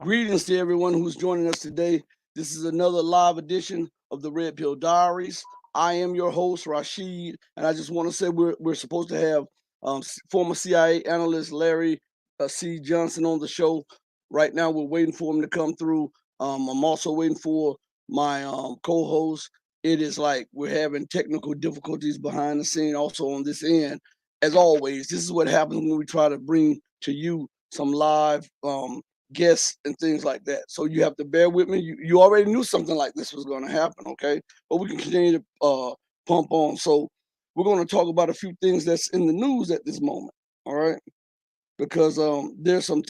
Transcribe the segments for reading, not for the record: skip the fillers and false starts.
Greetings to everyone who's joining us today. This is another live edition of the Red Pill Diaries. I am your host, Rashid, and I just want to say we're supposed to have former CIA analyst Larry C. Johnson on the show. Right now, we're waiting for him to come through. I'm also waiting for my co-host. It is like we're having technical difficulties behind the scene, also on this end. As always, this is what happens when we try to bring to you some live guests and things like that. So you have to bear with me. You already knew something like this was going to happen, okay? But we can continue to pump on. So we're going to talk about a few things that's in the news at this moment, all right? Because there's some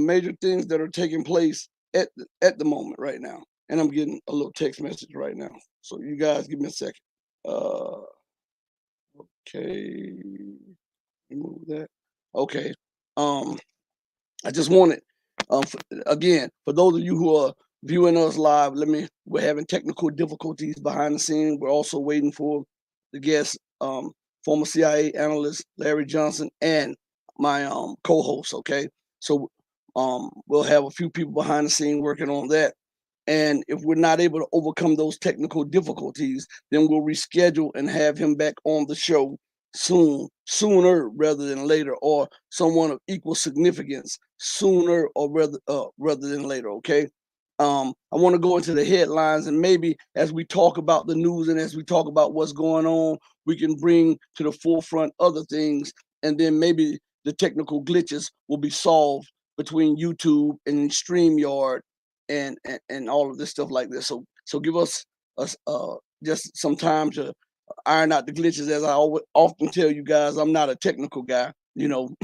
major things that are taking place at the moment right now, and I'm getting a little text message right now. So you guys give me a second. Okay, remove that. Okay. I just wanted, again, for those of you who are viewing us live, we're having technical difficulties behind the scene. We're also waiting for the guest, former CIA analyst Larry Johnson, and my co-host. Okay, so we'll have a few people behind the scene working on that. And if we're not able to overcome those technical difficulties, then we'll reschedule and have him back on the show sooner rather than later, or someone of equal significance sooner or rather than later. Okay. I want to go into the headlines, and maybe as we talk about the news and as we talk about what's going on, we can bring to the forefront other things, and then maybe the technical glitches will be solved between YouTube and StreamYard and all of this stuff like this. So give us just some time to iron out the glitches. As I often tell you guys, I'm not a technical guy. You know,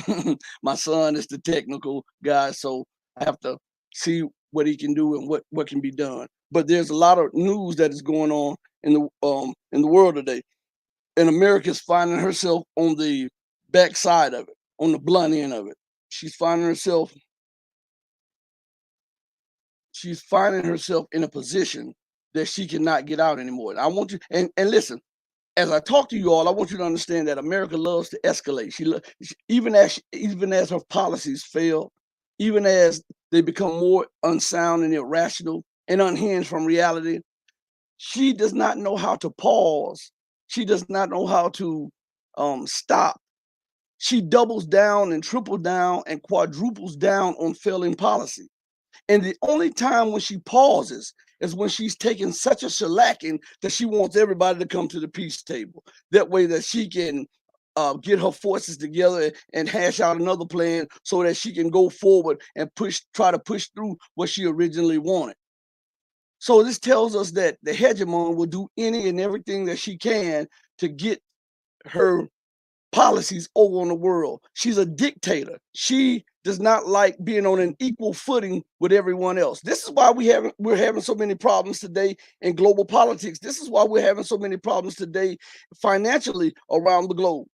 my son is the technical guy, so I have to see what he can do and what can be done. But there's a lot of news that is going on in the world today, and America is finding herself on the backside of it, on the blunt end of it. She's finding herself in a position that she cannot get out anymore. And I want you and listen, as I talk to you all, I want you to understand that America loves to escalate. Even as her policies fail, even as they become more unsound and irrational and unhinged from reality, she does not know how to pause. She does not know how to stop. She doubles down and triples down and quadruples down on failing policy. And the only time when she pauses is when she's taking such a shellacking that she wants everybody to come to the peace table. That way that she can get her forces together and hash out another plan so that she can go forward and try to push through what she originally wanted. So this tells us that the hegemon will do any and everything that she can to get her policies over on the world. She's a dictator. She does not like being on an equal footing with everyone else. This is why we're having so many problems today in global politics. This is why we're having so many problems today financially around the globe.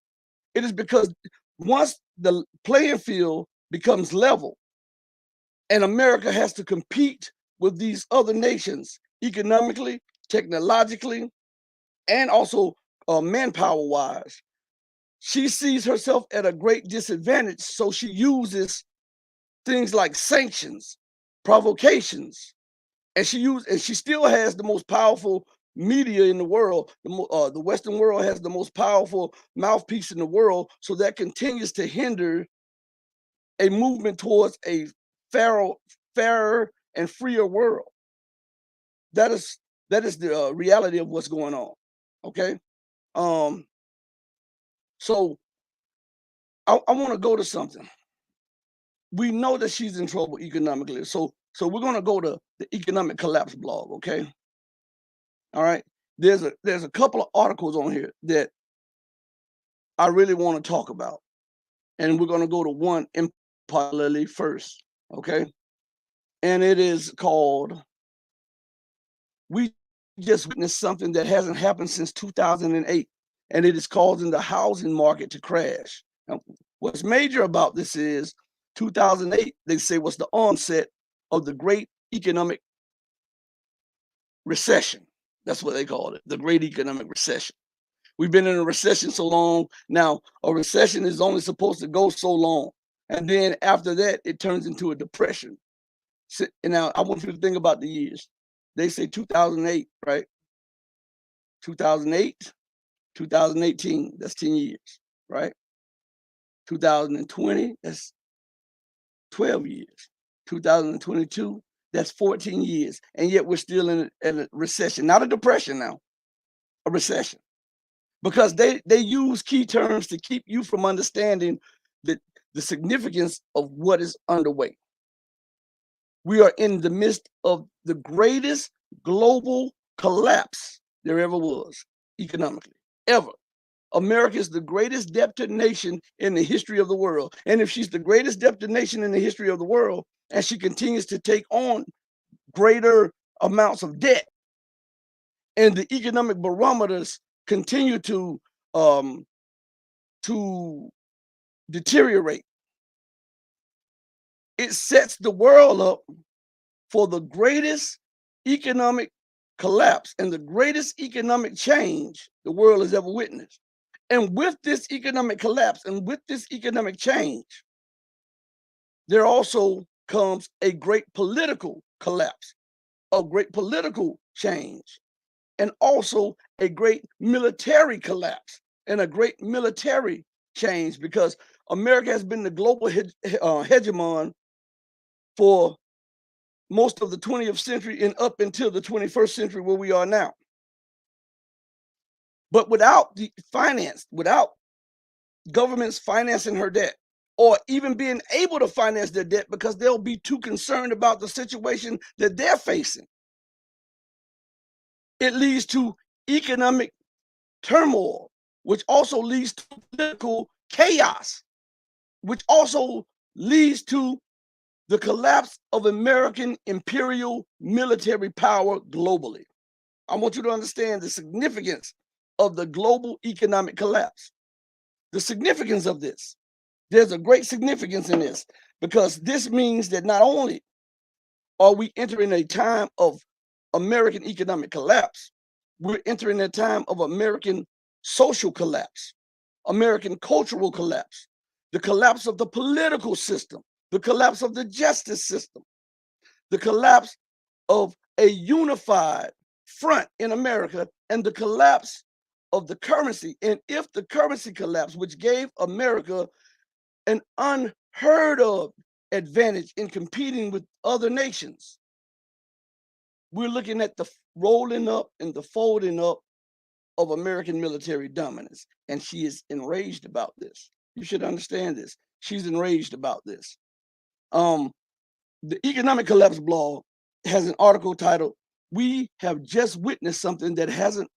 It is because once the playing field becomes level and America has to compete with these other nations economically, technologically, and also manpower wise, she sees herself at a great disadvantage. So she uses things like sanctions, provocations, and she still has the most powerful media in the world. The Western world has the most powerful mouthpiece in the world. So that continues to hinder a movement towards a fairer and freer world. That is the reality of what's going on. Okay. So I want to go to something. We know that she's in trouble economically. So we're going to go to the economic collapse blog, okay? All right. There's a couple of articles on here that I really want to talk about. And we're going to go to one in particularly first, okay? And it is called We Just Witnessed Something That Hasn't Happened Since 2008, and it is causing the housing market to crash. Now, what's major about this is 2008, they say, was the onset of the great economic recession. That's what they called it, the great economic recession. We've been in a recession so long. Now, a recession is only supposed to go so long. And then after that, it turns into a depression. And now I want you to think about the years. They say 2008, right? 2008, 2018, that's 10 years, right? 2020, that's 12 years. 2022, that's 14 years. And yet we're still in a recession, not a depression now, a recession. Because they use key terms to keep you from understanding the significance of what is underway. We are in the midst of the greatest global collapse there ever was, economically, ever. America is the greatest debtor nation in the history of the world. And if she's the greatest debtor nation in the history of the world, and she continues to take on greater amounts of debt, and the economic barometers continue to deteriorate, it sets the world up for the greatest economic collapse and the greatest economic change the world has ever witnessed. And with this economic collapse and with this economic change, there also comes a great political collapse, a great political change, and also a great military collapse and a great military change, because America has been the global hegemon for most of the 20th century and up until the 21st century where we are now. But without the finance, without governments financing her debt, or even being able to finance their debt because they'll be too concerned about the situation that they're facing, it leads to economic turmoil, which also leads to political chaos, which also leads to the collapse of American imperial military power globally. I want you to understand the significance of the global economic collapse. The significance of this. There's a great significance in this, because this means that not only are we entering a time of American economic collapse, we're entering a time of American social collapse, American cultural collapse, the collapse of the political system, the collapse of the justice system, the collapse of a unified front in America, and the collapse of the currency. And if the currency collapsed, which gave America an unheard of advantage in competing with other nations, we're looking at the rolling up and the folding up of American military dominance. And she is enraged about this. You should understand this. She's enraged about this. The Economic Collapse blog has an article titled, "We have just witnessed something that hasn't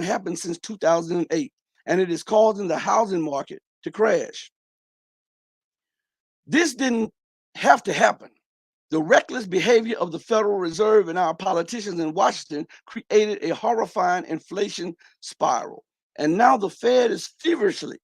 happened since 2008, and it is causing the housing market to crash." This didn't have to happen. The reckless behavior of the Federal Reserve and our politicians in Washington created a horrifying inflation spiral. And now the Fed is feverishly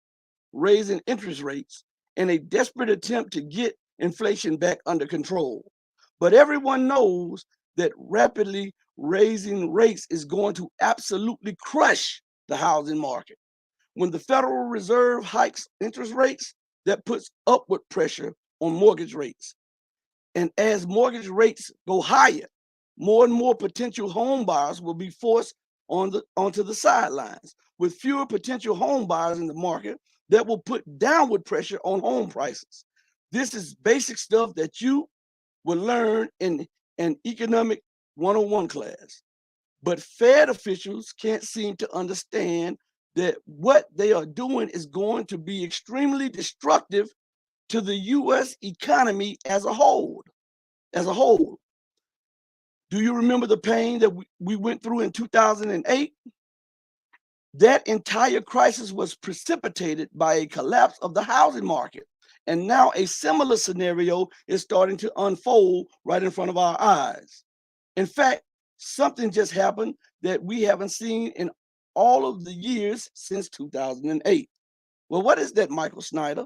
raising interest rates in a desperate attempt to get inflation back under control. But everyone knows that rapidly raising rates is going to absolutely crush the housing market. When the Federal Reserve hikes interest rates, that puts upward pressure on mortgage rates. And as mortgage rates go higher, more and more potential home buyers will be forced onto the sidelines. With fewer potential home buyers in the market, that will put downward pressure on home prices. This is basic stuff that you will learn in an economic 101 class. But Fed officials can't seem to understand that what they are doing is going to be extremely destructive to the US economy as a whole. Do you remember the pain that we went through in 2008? That entire crisis was precipitated by a collapse of the housing market. And now a similar scenario is starting to unfold right in front of our eyes. In fact, something just happened that we haven't seen in all of the years since 2008. Well, what is that, Michael Snyder?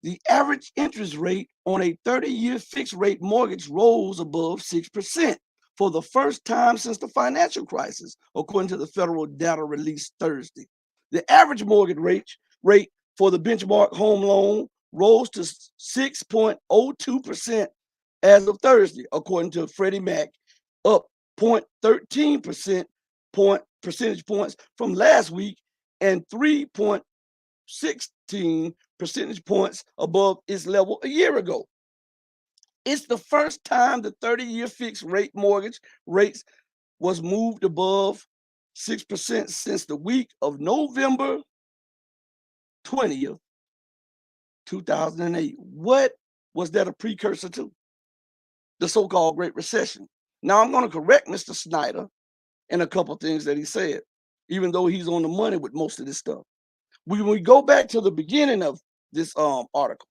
The average interest rate on a 30-year fixed rate mortgage rose above 6% for the first time since the financial crisis, according to the federal data released Thursday. The average mortgage rate for the benchmark home loan rose to 6.02% as of Thursday, according to Freddie Mac, up 0.13% percentage points from last week and 3.16 percentage points above its level a year ago. It's the first time the 30-year fixed rate mortgage rates was moved above 6% since the week of November 20th, 2008. What was that a precursor to? The so-called Great Recession. Now I'm going to correct Mr. Snyder in a couple things that he said, even though he's on the money with most of this stuff. When we go back to the beginning of this article,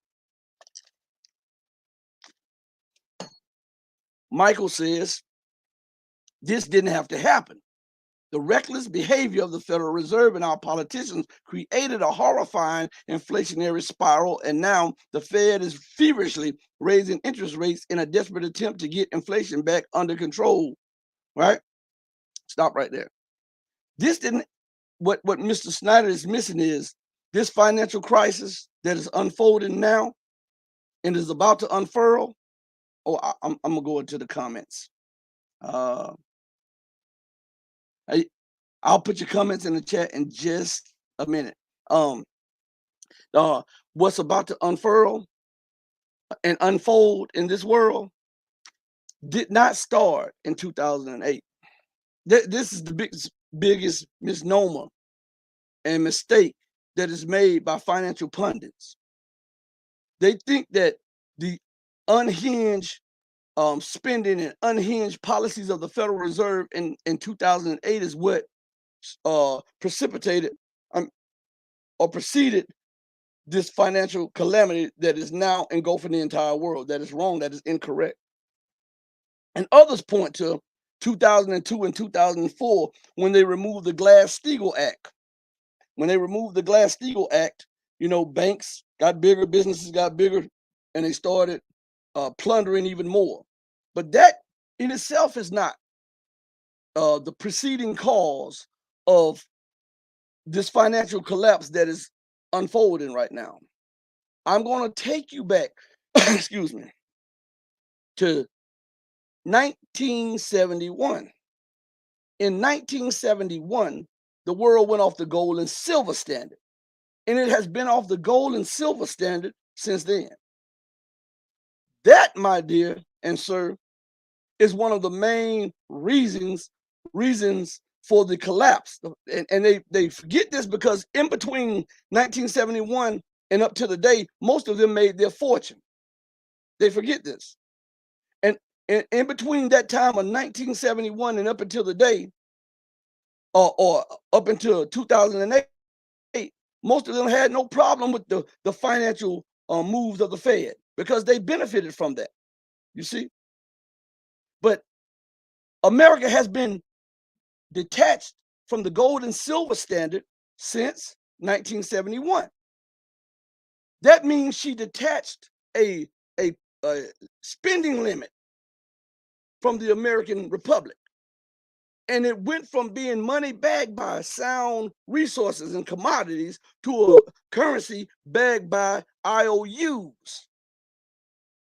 Michael says this didn't have to happen. The reckless behavior of the Federal Reserve and our politicians created a horrifying inflationary spiral, and now the Fed is feverishly raising interest rates in a desperate attempt to get inflation back under control, right? Stop right there. This didn't, what Mr. Snyder is missing is this financial crisis that is unfolding now and is about to unfurl. Oh, I'm gonna go into the comments. I'll put your comments in the chat in just a minute. What's about to unfurl and unfold in this world did not start in 2008. This is the biggest misnomer and mistake that is made by financial pundits. They think that the unhinged spending and unhinged policies of the Federal Reserve in 2008 is what precipitated or preceded this financial calamity that is now engulfing the entire world. That is wrong. That is incorrect. And others point to 2002 and 2004 when they removed the Glass-Steagall Act. When they removed the Glass-Steagall Act, you know, banks got bigger, businesses got bigger, and they started plundering even more. But that in itself is not the preceding cause of this financial collapse that is unfolding right now. I'm going to take you back, excuse me, to 1971. In 1971, the world went off the gold and silver standard, and it has been off the gold and silver standard since then. That, my dear and sir, is one of the main reasons for the collapse. And they forget this because in between 1971 and up to the day, most of them made their fortune. They forget this. And in between that time of 1971 and up until the day, or up until 2008, most of them had no problem with the financial moves of the Fed because they benefited from that, you see? But America has been detached from the gold and silver standard since 1971. That means she detached a spending limit from the American Republic. And it went from being money backed by sound resources and commodities to a currency backed by IOUs.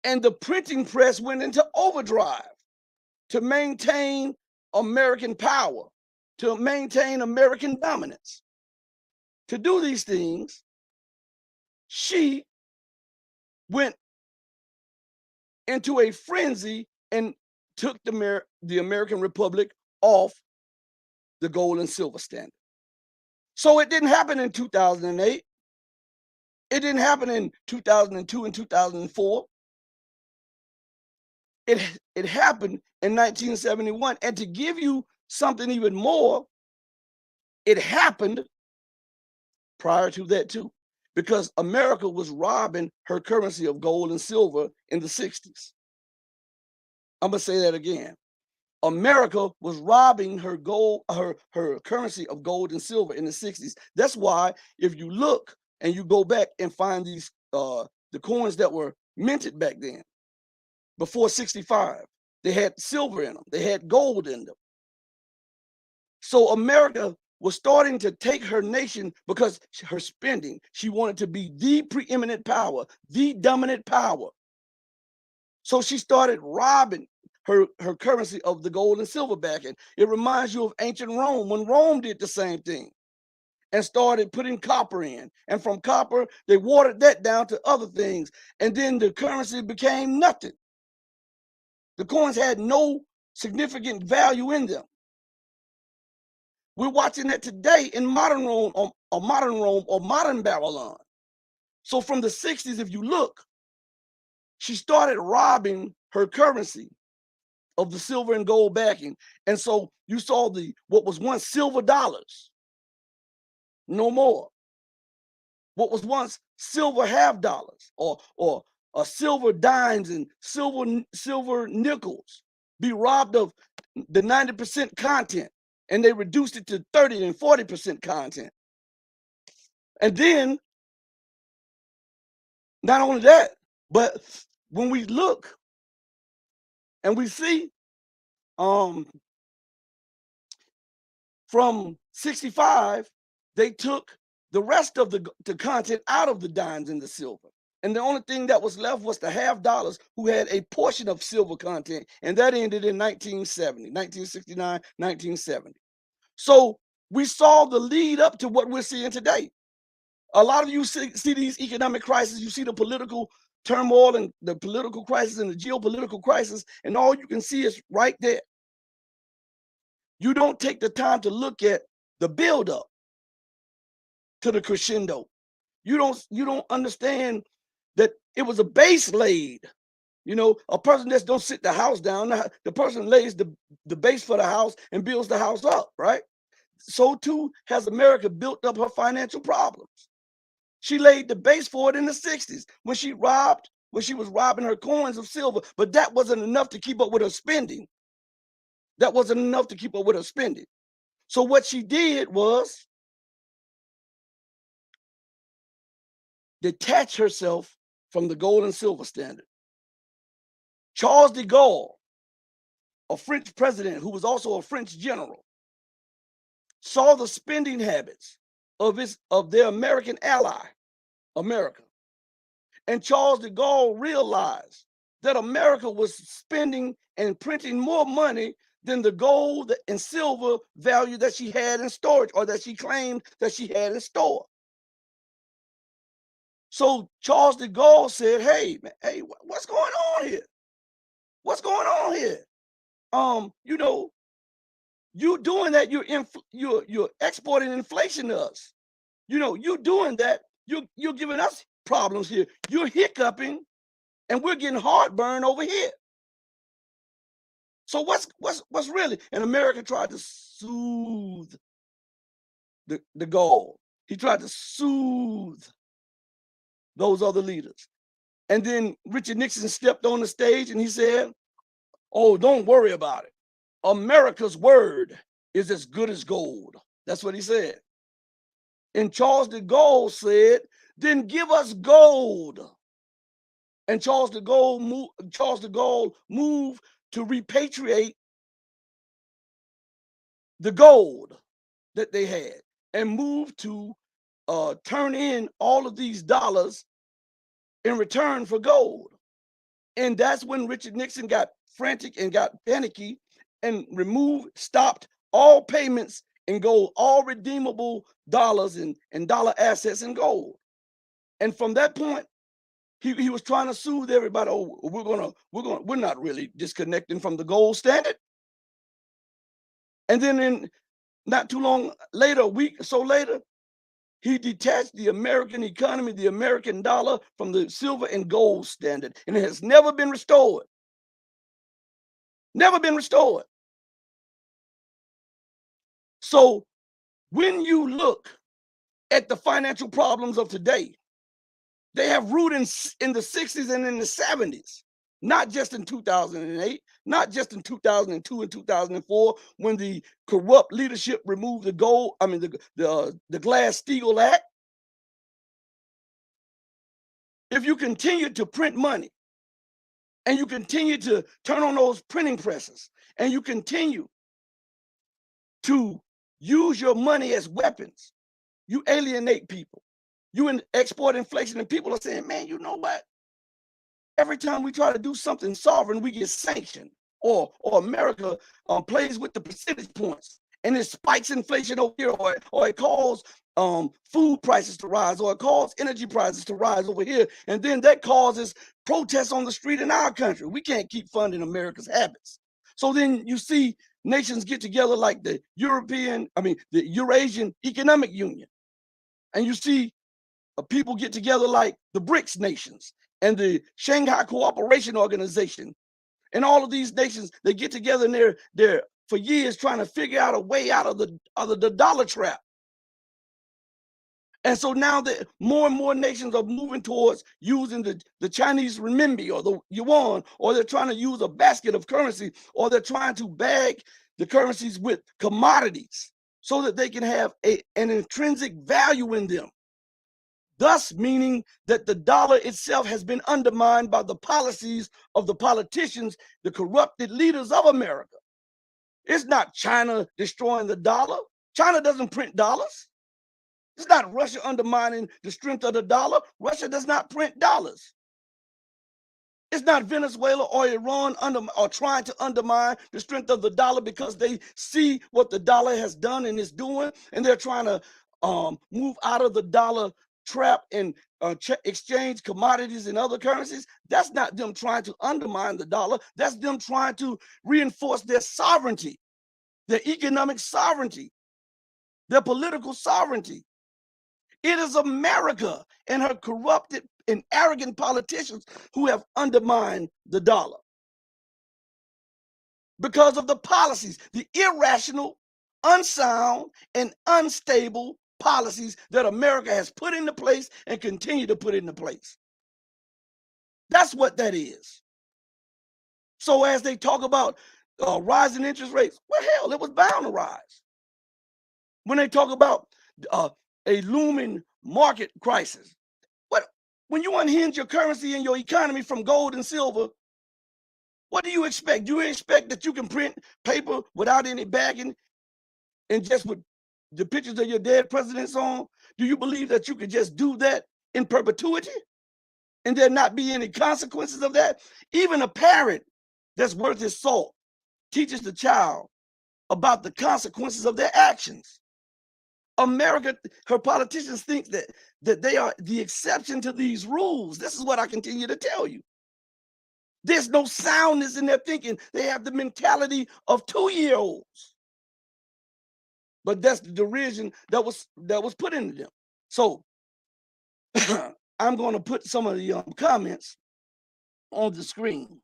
And the printing press went into overdrive to maintain American power, to maintain American dominance. To do these things, she went into a frenzy and took the American Republic off the gold and silver standard. So it didn't happen in 2008. It didn't happen in 2002 and 2004. It happened in 1971. And to give you something even more, it happened prior to that too, because America was robbing her currency of gold and silver in the 60s. I'm gonna say that again. America was robbing her currency of gold and silver in the 60s. That's why if you look and you go back and find these the coins that were minted back then, before 65, they had silver in them, they had gold in them. So America was starting to take her nation because her spending, she wanted to be the preeminent power, the dominant power. So she started robbing her currency of the gold and silver backing. It reminds you of ancient Rome, when Rome did the same thing and started putting copper in. And from copper, they watered that down to other things. And then the currency became nothing. The coins had no significant value in them. We're watching that today in modern Rome or modern Babylon. So from the 60s, if you look, she started robbing her currency of the silver and gold backing. And so you saw what was once silver dollars, no more. What was once silver half dollars or silver dimes and silver nickels be robbed of the 90% content, and they reduced it to 30 and 40% content. And then not only that, but when we look and we see from 65, they took the rest of the content out of the dimes and the silver. And the only thing that was left was the half dollars, who had a portion of silver content. And that ended in 1969, 1970. So we saw the lead up to what we're seeing today. A lot of you see these economic crises, you see the political turmoil and the political crisis and the geopolitical crisis, and all you can see is right there. You don't take the time to look at the buildup to the crescendo. You don't understand that it was a base laid. You know, a person just don't sit the house down. The person lays the base for the house and builds the house up, right? So too has America built up her financial problems. She laid the base for it in the 60s when she was robbing her coins of silver, but that wasn't enough to keep up with her spending. That wasn't enough to keep up with her spending. So what she did was detach herself from the gold and silver standard. Charles de Gaulle, a French president who was also a French general, saw the spending habits of their American ally, America. And Charles de Gaulle realized that America was spending and printing more money than the gold and silver value that she had in storage, or that she claimed that she had in store. So Charles de Gaulle said, hey, what's going on here? What's going on here? You know, you doing that, you're exporting inflation to us. You know, you doing that, you're giving us problems here. You're hiccuping, and we're getting heartburn over here. So what's really? And America tried to soothe the Gaulle. He tried to soothe those other leaders. And then Richard Nixon stepped on the stage and he said, oh, don't worry about it. America's word is as good as gold. That's what he said. And Charles de Gaulle said, then give us gold. And Charles de Gaulle moved to repatriate the gold that they had and moved to turn in all of these dollars in return for gold. And that's when Richard Nixon got frantic and got panicky and stopped all payments in gold, all redeemable dollars and dollar assets in gold. And from that point, he was trying to soothe everybody. Oh, we're not really disconnecting from the gold standard. And then not too long later, a week or so later, he detached the American economy, the American dollar, from the silver and gold standard, and it has never been restored. Never been restored. So when you look at the financial problems of today, they have root in the 60s and in the 70s, not just in 2008, not just in 2002 and 2004, when the corrupt leadership removed the Glass-Steagall Act. If you continue to print money and you continue to turn on those printing presses and you continue to use your money as weapons, you alienate people. You export inflation, and people are saying, man, you know what? Every time we try to do something sovereign, we get sanctioned, or America plays with the percentage points, and it spikes inflation over here, or it calls food prices to rise, or it causes energy prices to rise over here, and then that causes protests on the street in our country. We can't keep funding America's habits. So then you see nations get together like the Eurasian Economic Union, and you see people get together like the BRICS nations and the Shanghai Cooperation Organization, and all of these nations, they get together and they're for years trying to figure out a way out of the dollar trap. And so now that more and more nations are moving towards using the Chinese renminbi or the yuan, or they're trying to use a basket of currency, or they're trying to bag the currencies with commodities so that they can have an intrinsic value in them. Thus meaning that the dollar itself has been undermined by the policies of the politicians, the corrupted leaders of America. It's not China destroying the dollar. China doesn't print dollars. It's not Russia undermining the strength of the dollar. Russia does not print dollars. It's not Venezuela or Iran trying to undermine the strength of the dollar because they see what the dollar has done and is doing, and they're trying to move out of the dollar trap and exchange commodities and other currencies. That's not them trying to undermine the dollar. That's them trying to reinforce their sovereignty, their economic sovereignty, their political sovereignty. It is America and her corrupted and arrogant politicians who have undermined the dollar because of the policies, the irrational, unsound, and unstable policies that America has put into place and continue to put into place. That's what that is. So as they talk about rising interest rates, well, hell, it was bound to rise. When they talk about a looming market crisis, when you unhinge your currency and your economy from gold and silver, what do you expect? Do you expect that you can print paper without any backing and just with the pictures of your dead presidents on? Do you believe that you could just do that in perpetuity and there not be any consequences of that? Even a parent that's worth his salt teaches the child about the consequences of their actions. America, her politicians think that they are the exception to these rules. This is what I continue to tell you. There's no soundness in their thinking. They have the mentality of 2-year-olds. But that's the derision that was put into them. So I'm going to put some of the comments on the screen,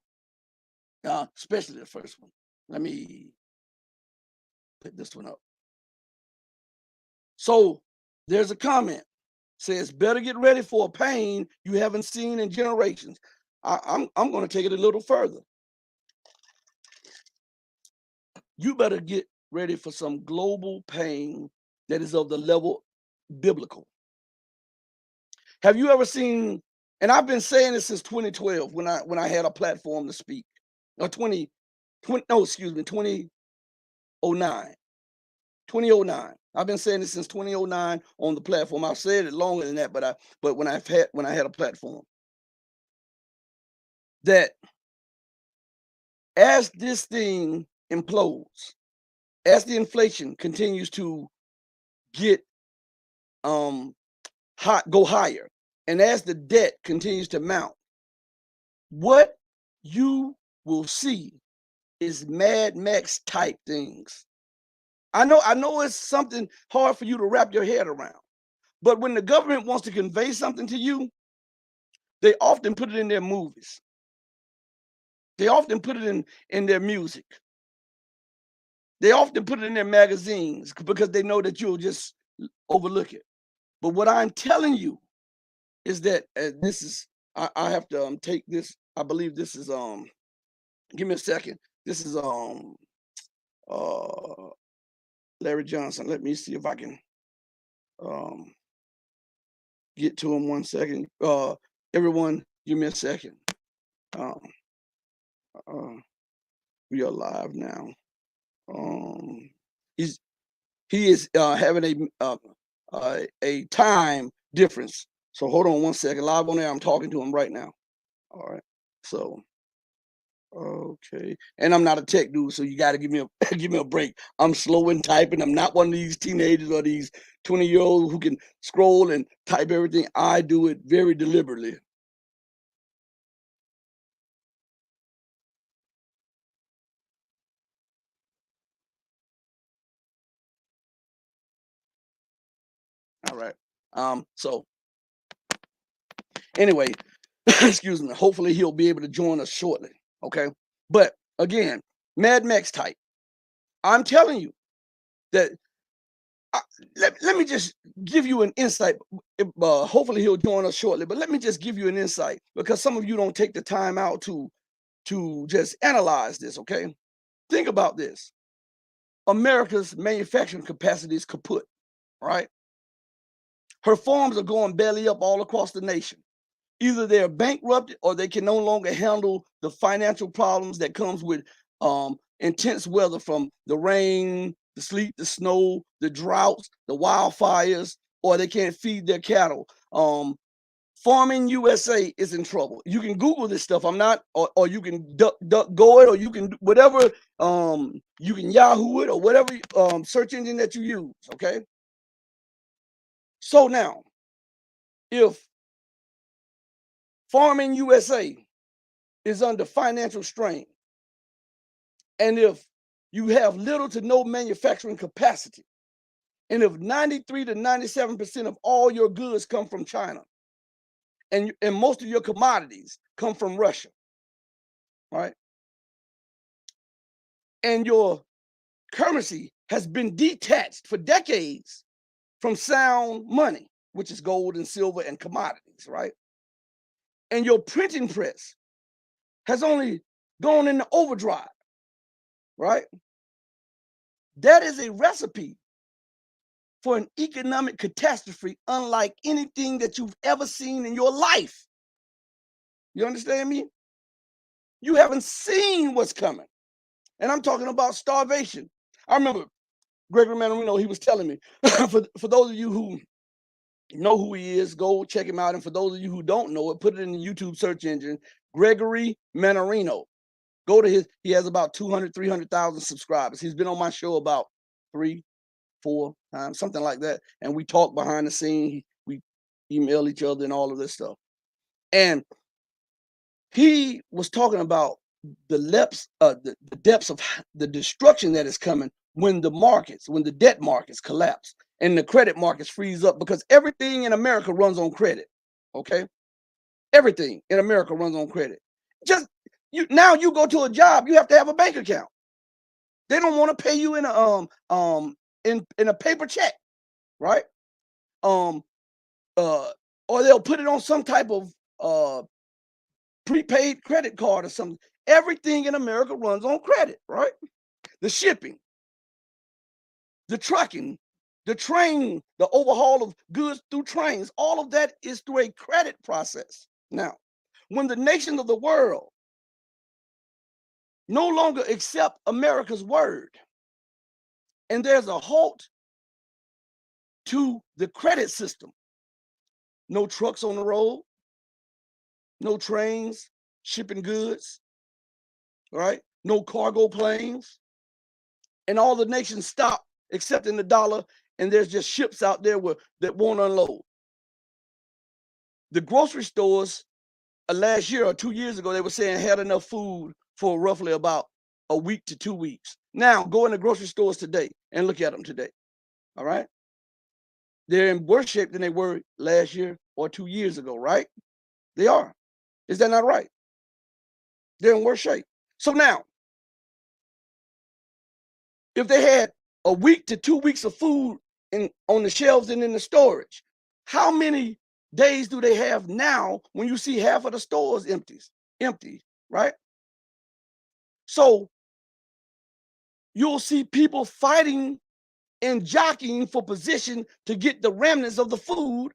especially the first one. Let me put this one up. So there's a comment says, better get ready for a pain you haven't seen in generations. I'm going to take it a little further. You better get ready for some global pain that is of the level biblical. Have you ever seen, and I've been saying this since 2012 when I had a platform to speak, or 2009. 2009. I've been saying this since 2009 on the platform. I've said it longer than that, but when I had a platform, that as this thing implodes, as the inflation continues to get go higher, and as the debt continues to mount, what you will see is Mad Max type things. I know it's something hard for you to wrap your head around, but when the government wants to convey something to you, they often put it in their movies. They often put it in their music. They often put it in their magazines because they know that you'll just overlook it. But what I'm telling you is that this is, I have to take this. I believe this is give me a second. This is Larry Johnson. Let me see if I can get to him 1 second. Everyone, give me a second. We are live now. He is having a time difference. So hold on 1 second. Live on air. I'm talking to him right now. All right. So, okay. And I'm not a tech dude, so you got to give me a give me a break. I'm slow in typing. I'm not one of these teenagers or these 20-year-olds who can scroll and type everything. I do it very deliberately. All right. So anyway, excuse me. Hopefully he'll be able to join us shortly. Okay. But again, Mad Max type. I'm telling you that let me just give you an insight. Hopefully he'll join us shortly, but let me just give you an insight because some of you don't take the time out to just analyze this, okay? Think about this. America's manufacturing capacity is kaput, right? Her farms are going belly up all across the nation. Either they're bankrupted or they can no longer handle the financial problems that comes with intense weather from the rain, the sleet, the snow, the droughts, the wildfires, or they can't feed their cattle. Farming USA is in trouble. You can Google this stuff. I'm not, or you can duck go it, or you can whatever. You can Yahoo it or whatever search engine that you use. Okay. So now, if Farming USA is under financial strain, and if you have little to no manufacturing capacity, and if 93 to 97% of all your goods come from China, and most of your commodities come from Russia, right? And your currency has been detached for decades from sound money, which is gold and silver and commodities, right? And your printing press has only gone into overdrive, right? That is a recipe for an economic catastrophe unlike anything that you've ever seen in your life. You understand me? You haven't seen what's coming. And I'm talking about starvation. I remember Gregory Manarino, he was telling me, for those of you who know who he is, go check him out. And for those of you who don't know it, put it in the YouTube search engine, Gregory Manarino. Go to he has about 200, 300,000 subscribers. He's been on my show about 3, 4 times, something like that. And we talk behind the scene. We email each other and all of this stuff. And he was talking about the depths of the destruction that is coming when the debt markets collapse and the credit markets freeze up, because everything in America runs on credit. Okay, everything in America runs on credit. Just now, you go to a job, you have to have a bank account. They don't want to pay you in a paper check, right? Or they'll put it on some type of prepaid credit card or something. Everything in America runs on credit, right? The shipping, the trucking, the train, the overhaul of goods through trains, all of that is through a credit process. Now, when the nations of the world no longer accept America's word, and there's a halt to the credit system, no trucks on the road, no trains shipping goods, right? No cargo planes, and all the nations stop accepting the dollar, and there's just ships out there that won't unload. The grocery stores last year or 2 years ago, they were saying had enough food for roughly about a week to 2 weeks. Now go in the grocery stores today and look at them today. All right. They're in worse shape than they were last year or 2 years ago, right? They are. Is that not right? They're in worse shape. So now, if they had a week to 2 weeks of food on the shelves and in the storage, how many days do they have now when you see half of the stores empty, right? So you'll see people fighting and jockeying for position to get the remnants of the food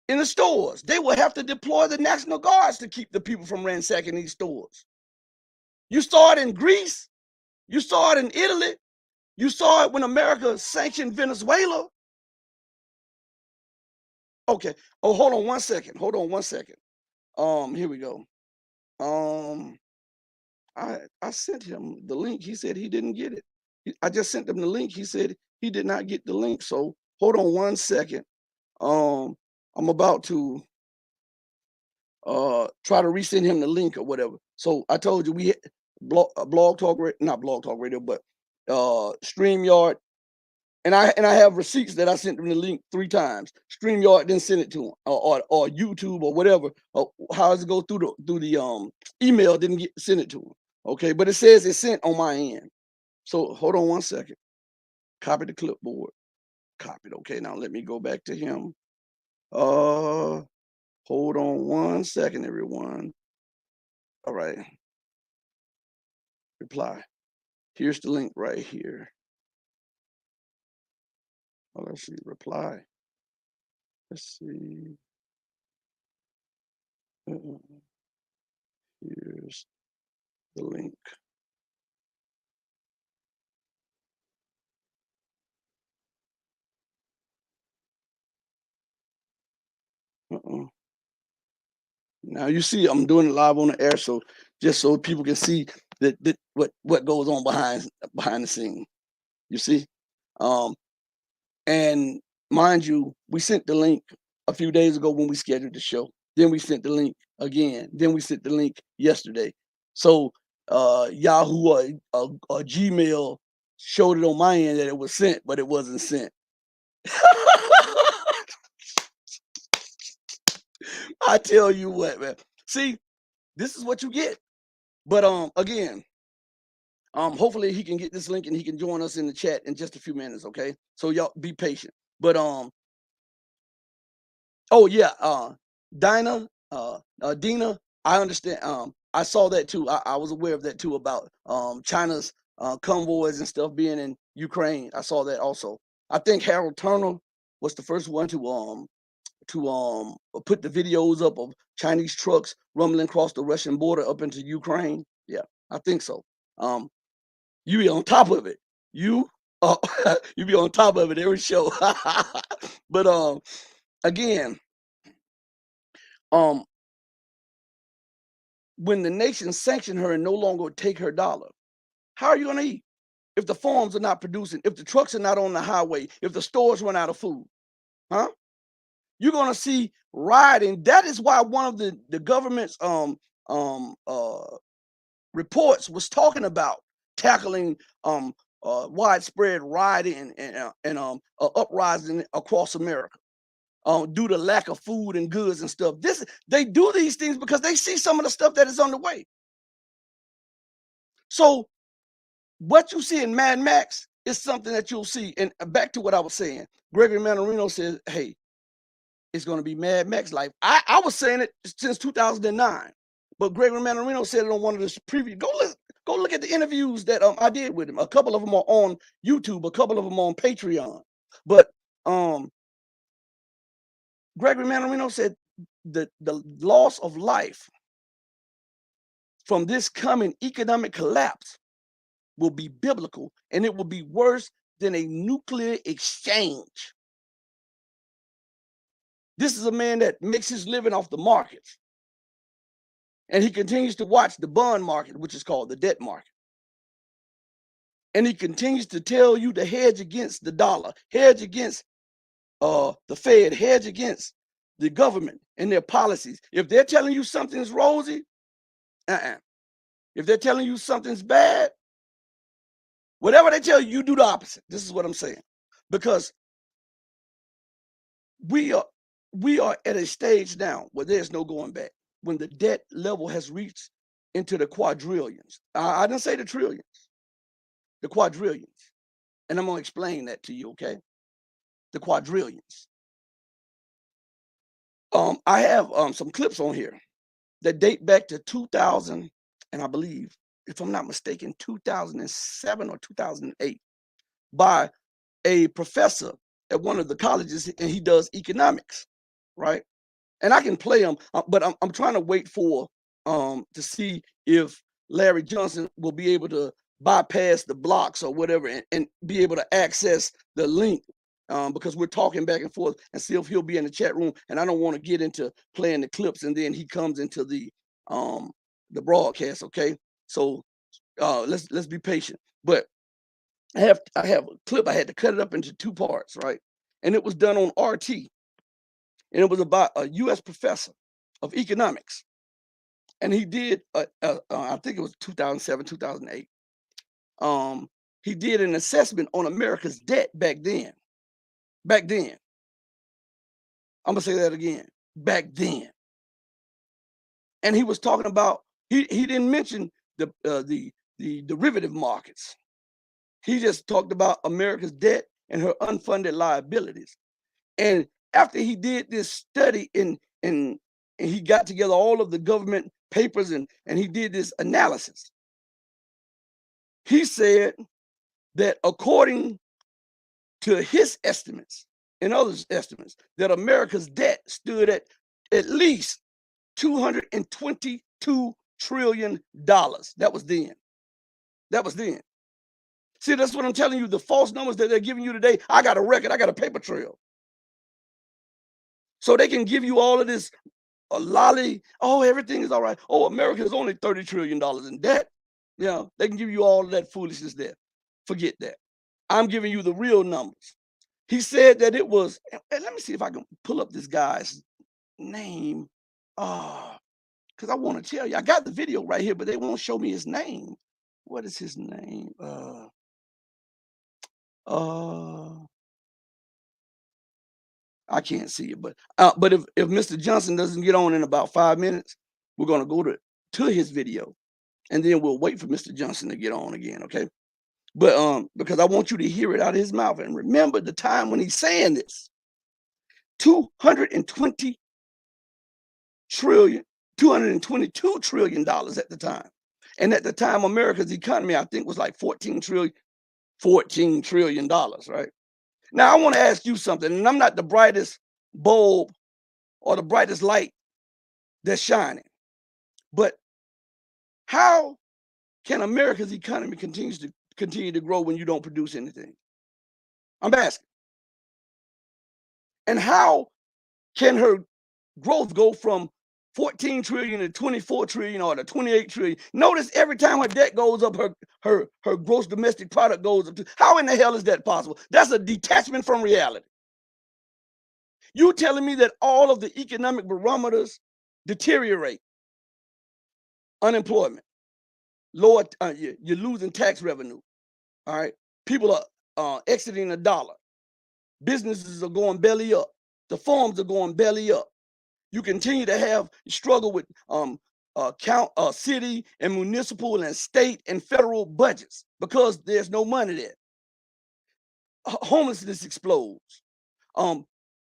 in the stores. They will have to deploy the National Guards to keep the people from ransacking these stores. You saw it in Greece. You saw it in Italy. You saw it when America sanctioned Venezuela. Okay. Oh, hold on one second. Here we go. I sent him the link. He said he didn't get it. I just sent him the link. He said he did not get the link. So hold on 1 second. I'm about to try to resend him the link or whatever. So I told you we blog talk, not blog talk radio, but StreamYard. And I have receipts that I sent him the link 3 times. StreamYard didn't send it to him, or YouTube or whatever. How does it go through the email? Didn't send it to him. Okay, but it says it's sent on my end. So hold on 1 second. Copy the clipboard. Copied. Okay, now let me go back to him. Hold on 1 second, everyone. All right. Reply. Here's the link right here. Oh, let's see. Reply. Let's see. Here's the link. Now you see, I'm doing it live on the air, so just so people can see that what goes on behind the scene. You see, and mind you, we sent the link a few days ago when we scheduled the show. Then we sent the link again. Then we sent the link yesterday. So Yahoo or Gmail showed it on my end that it was sent, but it wasn't sent. I tell you what, man. See, this is what you get. But again, hopefully he can get this link and he can join us in the chat in just a few minutes, okay? So y'all be patient. But oh yeah, Dina, Dina, I understand. I saw that too. I was aware of that too about China's convoys and stuff being in Ukraine. I saw that also. I think Harold Turner was the first one to put the videos up of Chinese trucks rumbling across the Russian border up into Ukraine. Yeah, I think so. You be on top of it. You be on top of it every show. But again, when the nation sanction her and no longer take her dollar, how are you going to eat? If the farms are not producing, if the trucks are not on the highway, if the stores run out of food, huh? You're going to see rioting. That is why one of the government's reports was talking about tackling widespread rioting and uprising across America due to lack of food and goods and stuff. They do these things because they see some of the stuff that is on the way. So what you see in Mad Max is something that you'll see. And back to what I was saying, Gregory Manarino says, hey, it's going to be Mad Max life. I was saying it since 2009, but Gregory Manarino said it on one of the previous. Go look at the interviews that I did with him. A couple of them are on YouTube, a couple of them on Patreon. But Gregory Manarino said the loss of life from this coming economic collapse will be biblical, and it will be worse than a nuclear exchange. This is a man that makes his living off the markets. And he continues to watch the bond market, which is called the debt market. And he continues to tell you to hedge against the dollar, hedge against the Fed, hedge against the government and their policies. If they're telling you something's rosy, if they're telling you something's bad, whatever they tell you, you do the opposite. This is what I'm saying. Because we are at a stage now where there's no going back. When the debt level has reached into the quadrillions. I didn't say the trillions, the quadrillions. And I'm going to explain that to you, okay? The quadrillions. I have some clips on here that date back to 2000, and I believe, if I'm not mistaken, 2007 or 2008, by a professor at one of the colleges, and he does economics, right? And I can play them, but I'm trying to wait for to see if Larry Johnson will be able to bypass the blocks or whatever and be able to access the link because we're talking back and forth, and see if he'll be in the chat room. And I don't want to get into playing the clips and then he comes into the broadcast. Okay, so let's be patient. But I have a clip. I had to cut it up into two parts, right? And it was done on RT, and it was about a U.S. professor of economics, and he did I think it was 2007, 2008. He did an assessment on America's debt back then. Back then. I'm gonna say that again. Back then. And he was talking about, he didn't mention the derivative markets. He just talked about America's debt and her unfunded liabilities. And after he did this study and he got together all of the government papers and he did this analysis, he said that according to his estimates and others' estimates, that America's debt stood at least $222 trillion. That was then. That was then. See, that's what I'm telling you. The false numbers that they're giving you today, I got a record, I got a paper trail. So they can give you all of this lolly, oh, everything is all right. Oh, America is only $30 trillion in debt. You know, they can give you all of that foolishness there. Forget that. I'm giving you the real numbers. He said that it was, and let me see if I can pull up this guy's name. Because I want to tell you, I got the video right here, but they won't show me his name. What is his name? I can't see it, but if Mr. Johnson doesn't get on in about 5 minutes, we're gonna go to his video, and then we'll wait for Mr. Johnson to get on again, okay? But because I want you to hear it out of his mouth, and remember the time when he's saying this. $222 trillion at the time. And at the time, America's economy, I think, was like $14 trillion, right? Now, I want to ask you something, and I'm not the brightest bulb or the brightest light that's shining, but how can America's economy continue to grow when you don't produce anything? I'm asking. And how can her growth go from 14 trillion to 24 trillion or to 28 trillion? Notice every time her debt goes up, her gross domestic product goes up. How in the hell is that possible? That's a detachment from reality. You telling me that all of the economic barometers deteriorate? Unemployment, lower, you're losing tax revenue. All right, people are exiting the dollar. Businesses are going belly up. The farms are going belly up. You continue to have struggle with city and municipal and state and federal budgets because there's no money there. Homelessness explodes.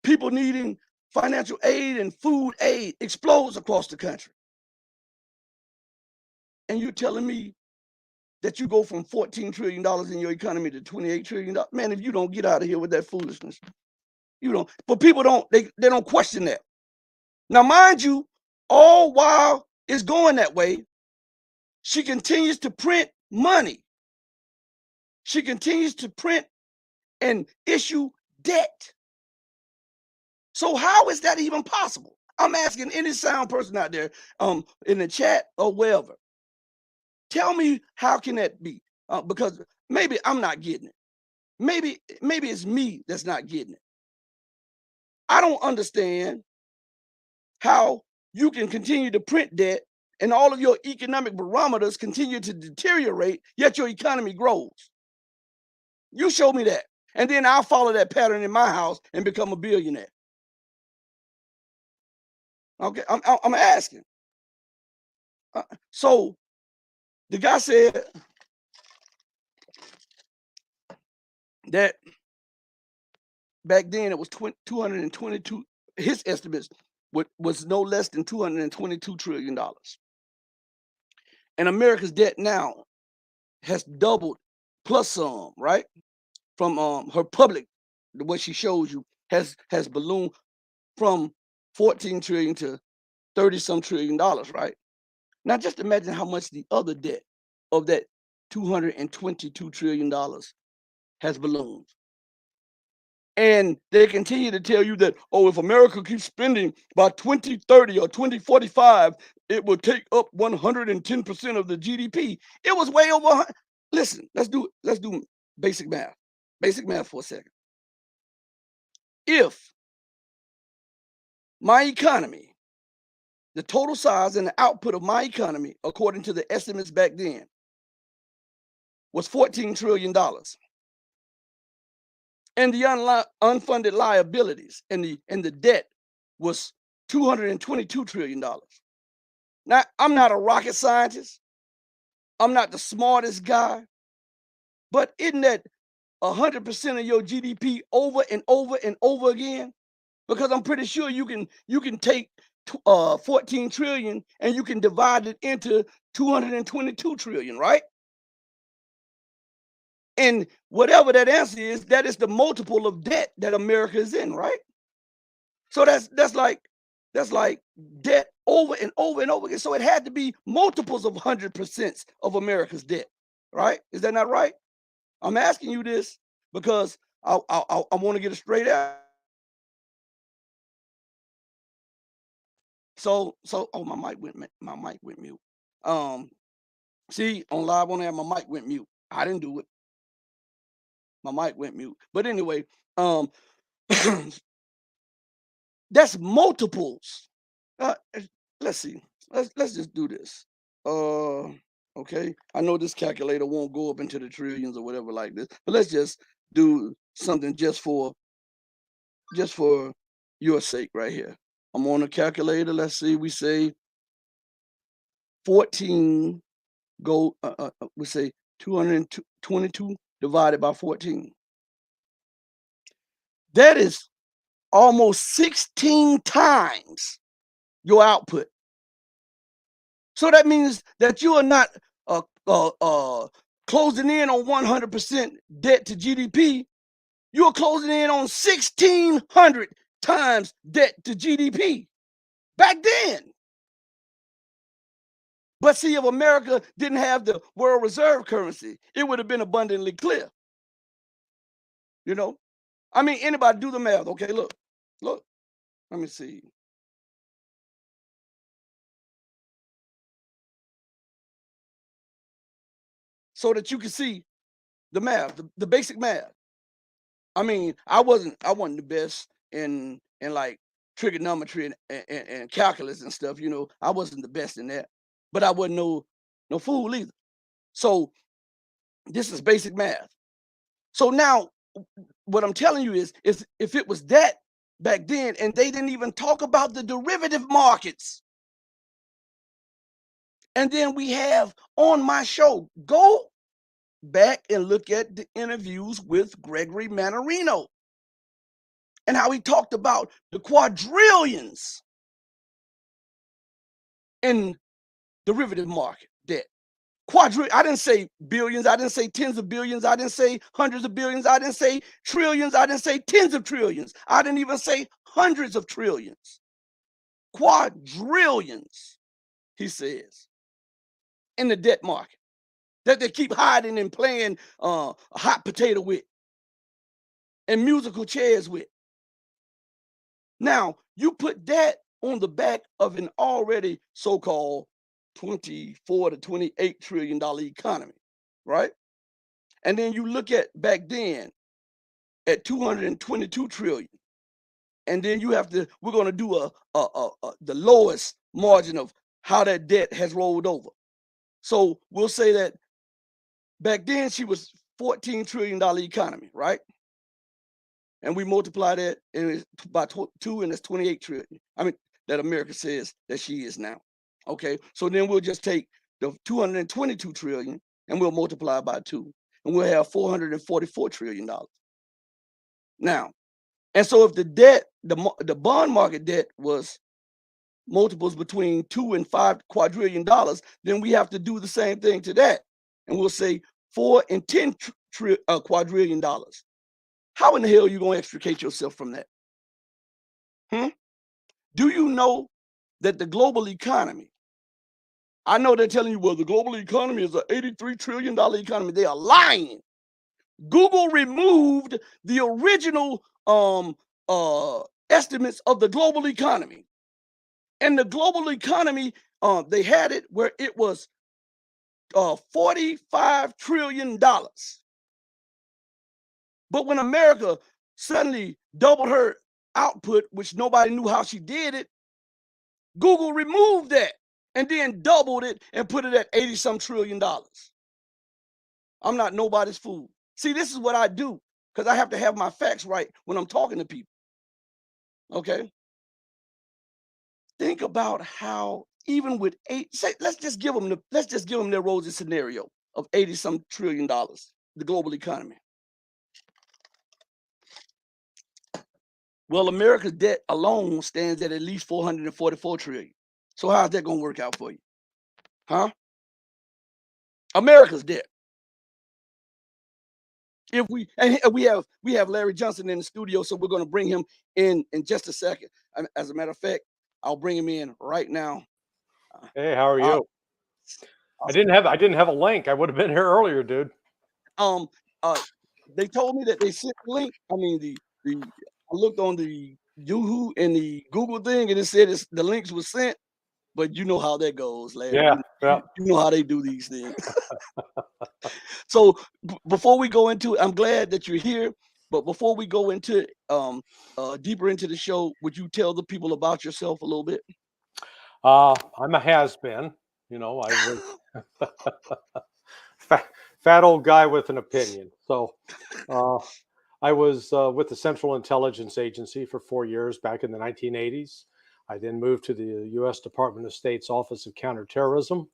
People needing financial aid and food aid explodes across the country. And you're telling me that you go from $14 trillion in your economy to $28 trillion? Man, if you don't get out of here with that foolishness, you don't. But people they don't question that. Now, mind you, all while it's going that way, she continues to print money. She continues to print and issue debt. So how is that even possible? I'm asking any sound person out there in the chat or wherever. Tell me, how can that be? Because maybe I'm not getting it. Maybe it's me that's not getting it. I don't understand how you can continue to print debt and all of your economic barometers continue to deteriorate, yet your economy grows. You show me that, and then I'll follow that pattern in my house and become a billionaire. Okay, I'm asking. So the guy said that back then it was 222. His estimates was no less than $222 trillion. And America's debt now has doubled plus some, right? From her public, what she shows you has ballooned from 14 trillion to 30 some trillion dollars, right? Now just imagine how much the other debt of that $222 trillion has ballooned. And they continue to tell you that, oh, if America keeps spending by 2030 or 2045, it will take up 110% of the GDP. It was way over. Listen, let's do basic math. Basic math for a second. If my economy, the total size and the output of my economy, according to the estimates back then, was $14 trillion. And the unfunded liabilities and the debt was $222 trillion. Now, I'm not a rocket scientist. I'm not the smartest guy. But isn't that 100% of your GDP over and over and over again? Because I'm pretty sure you can take 14 trillion and you can divide it into 222 trillion, right? And whatever that answer is, that is the multiple of debt that America is in, right? So that's like debt over and over and over again. So it had to be multiples of 100% of America's debt, right? Is that not right? I'm asking you this because I want to get a straight answer. So oh, my mic went mute. See, on live on air, my mic went mute. I didn't do it. My mic went mute. But anyway, that's multiples. Let's see. Let's just do this. Okay. I know this calculator won't go up into the trillions or whatever like this, but let's just do something just for your sake right here. I'm on a calculator. Let's see. We say 14 go. We say 222 divided by 14. That is almost 16 times your output. So that means that you are not closing in on 100% debt to GDP. You are closing in on 1,600 times debt to GDP back then. But see, if America didn't have the world reserve currency, it would have been abundantly clear. You know, I mean, anybody do the math. Okay, look, let me see. So that you can see the math, the basic math. I mean, I wasn't the best in like trigonometry and calculus and stuff. You know, I wasn't the best in that, but I wasn't no fool either. So this is basic math. So now what I'm telling you is if it was that back then, and they didn't even talk about the derivative markets. And then we have on my show, go back and look at the interviews with Gregory Mannarino and how he talked about the quadrillions in derivative market debt. I didn't say billions. I didn't say tens of billions. I didn't say hundreds of billions. I didn't say trillions. I didn't say tens of trillions. I didn't even say hundreds of trillions. Quadrillions, he says, in the debt market that they keep hiding and playing a hot potato with and musical chairs with. Now, you put that on the back of an already so-called 24 to 28 trillion dollar economy, right? And then you look at back then at 222 trillion, and then you have to, we're going to do the lowest margin of how that debt has rolled over. So we'll say that back then she was $14 trillion economy, right? And we multiply that by 2, and it's 28 trillion. I mean, that America says that she is now. Okay, so then we'll just take the 222 trillion and we'll multiply by 2, and we'll have $444 trillion. Now, and so if the debt, the bond market debt was multiples between 2 and 5 quadrillion dollars, then we have to do the same thing to that, and we'll say 4 and 10 quadrillion dollars. How in the hell are you going to extricate yourself from that? Do you know that the global economy, I know they're telling you, well, the global economy is an $83 trillion economy. They are lying. Google removed the original estimates of the global economy. And the global economy, they had it where it was $45 trillion. But when America suddenly doubled her output, which nobody knew how she did it, Google removed that and then doubled it and put it at 80-some trillion dollars. I'm not nobody's fool. See, this is what I do because I have to have my facts right when I'm talking to people. Okay? Think about how even with let's just give them their rosy scenario of 80-some trillion dollars, the global economy. Well, America's debt alone stands at least 444 trillion. So how's that going to work out for you? Huh? America's debt. If we have Larry Johnson in the studio, so we're going to bring him in just a second. As a matter of fact, I'll bring him in right now. Hey, how are you? I didn't have a link. I would have been here earlier, dude. They told me that they sent the link. I mean, I looked on the Yahoo and the Google thing, and it said the links were sent. But you know how that goes, Larry. Yeah. You know how they do these things. So before we go into it, I'm glad that you're here. But before we go into deeper into the show, would you tell the people about yourself a little bit? I'm a has-been. You know, I was fat old guy with an opinion. So I was with the Central Intelligence Agency for 4 years back in the 1980s. I then moved to the U.S. Department of State's Office of Counterterrorism.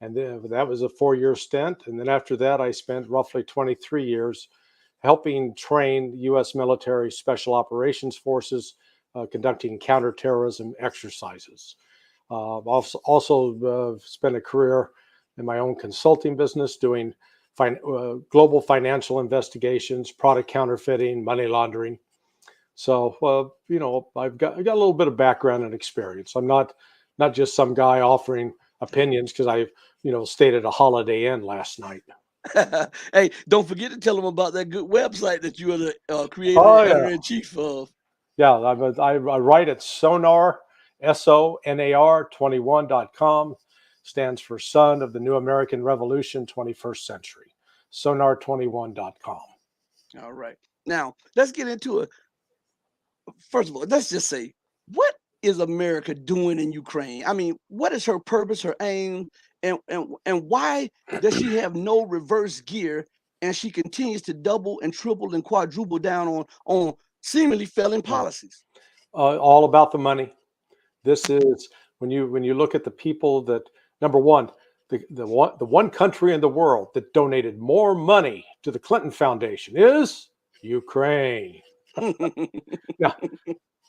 And then that was a 4-year stint. And then after that, I spent roughly 23 years helping train U.S. military special operations forces conducting counterterrorism exercises. Also spent a career in my own consulting business doing global financial investigations, product counterfeiting, money laundering. So, you know, I've got a little bit of background and experience. I'm not just some guy offering opinions because I, stayed at a Holiday Inn last night. Hey, don't forget to tell them about that good website that you are the creator and editor-in-chief of. Yeah, I write at Sonar, SONAR 21.com. Stands for Son of the New American Revolution, 21st Century. Sonar21.com. All right. Now, let's get into it. First of all, let's just say, what is America doing in Ukraine? I mean, what is her purpose, her aim, and why does she have no reverse gear and she continues to double and triple and quadruple down on seemingly failing policies? All about the money. This is when you look at the people that, number one, the one country in the world that donated more money to the Clinton Foundation is Ukraine. Now,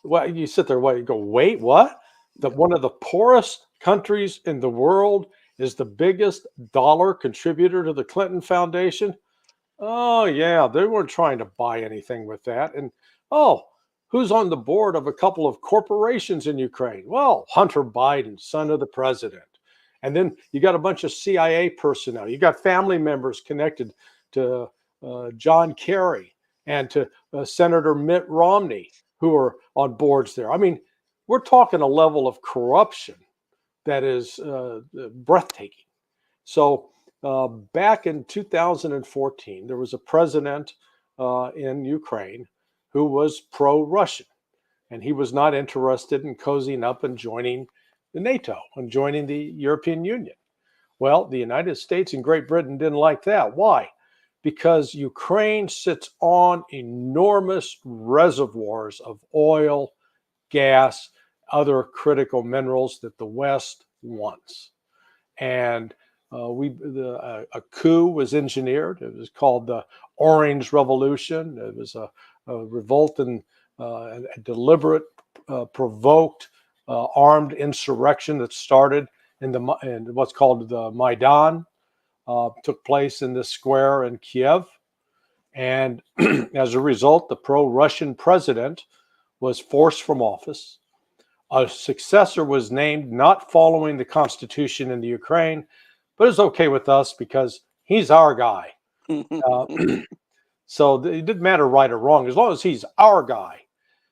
well, you sit there, you go, wait, what? That one of the poorest countries in the world is the biggest dollar contributor to the Clinton Foundation? Oh, yeah, they weren't trying to buy anything with that. And, who's on the board of a couple of corporations in Ukraine? Well, Hunter Biden, son of the president. And then you got a bunch of CIA personnel. You got family members connected to John Kerry and to Senator Mitt Romney, who are on boards there. I mean, we're talking a level of corruption that is breathtaking. So back in 2014, there was a president in Ukraine who was pro-Russian, and he was not interested in cozying up and joining the NATO and joining the European Union. Well, the United States and Great Britain didn't like that. Why? Because Ukraine sits on enormous reservoirs of oil, gas, other critical minerals that the West wants. And a coup was engineered. It was called the Orange Revolution. It was a revolt and a deliberate, provoked, armed insurrection that started in what's called the Maidan. Took place in the square in Kiev. And as a result, the pro-Russian president was forced from office. A successor was named, not following the constitution in the Ukraine, but it's okay with us because he's our guy. So it didn't matter right or wrong, as long as he's our guy.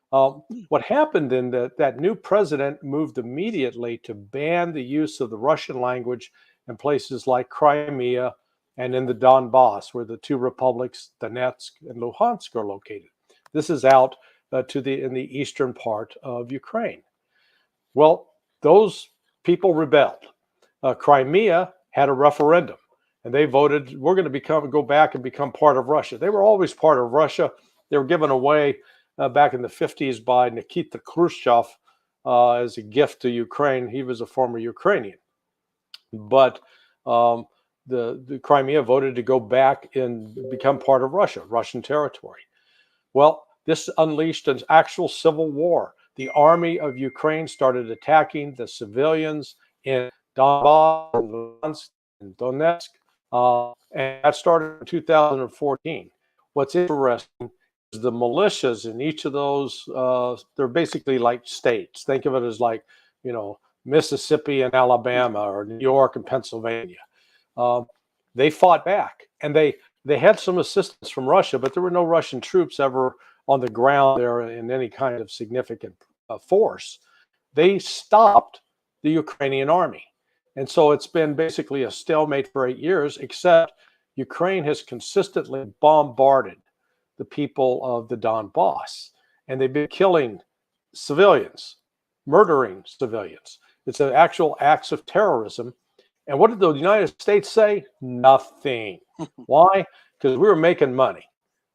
What happened in that new president moved immediately to ban the use of the Russian language in places like Crimea and in the Donbass, where the two republics, Donetsk and Luhansk, are located. This is out in the eastern part of Ukraine. Well, those people rebelled. Crimea had a referendum, and they voted, we're going to go back and become part of Russia. They were always part of Russia. They were given away back in the 50s by Nikita Khrushchev as a gift to Ukraine. He was a former Ukrainian. But the Crimea voted to go back and become part of Russia, Russian territory. Well, this unleashed an actual civil war. The army of Ukraine started attacking the civilians in Donbass and Luhansk and Donetsk, and that started in 2014. What's interesting is the militias in each of those, they're basically like states. Think of it as like, Mississippi and Alabama, or New York and Pennsylvania. They fought back, and they had some assistance from Russia, but there were no Russian troops ever on the ground there in any kind of significant force. They stopped the Ukrainian army. And so it's been basically a stalemate for 8 years, except Ukraine has consistently bombarded the people of the Donbass, and they've been killing civilians, murdering civilians. It's an actual acts of terrorism. And what did the United States say? Nothing. Why? Because we were making money.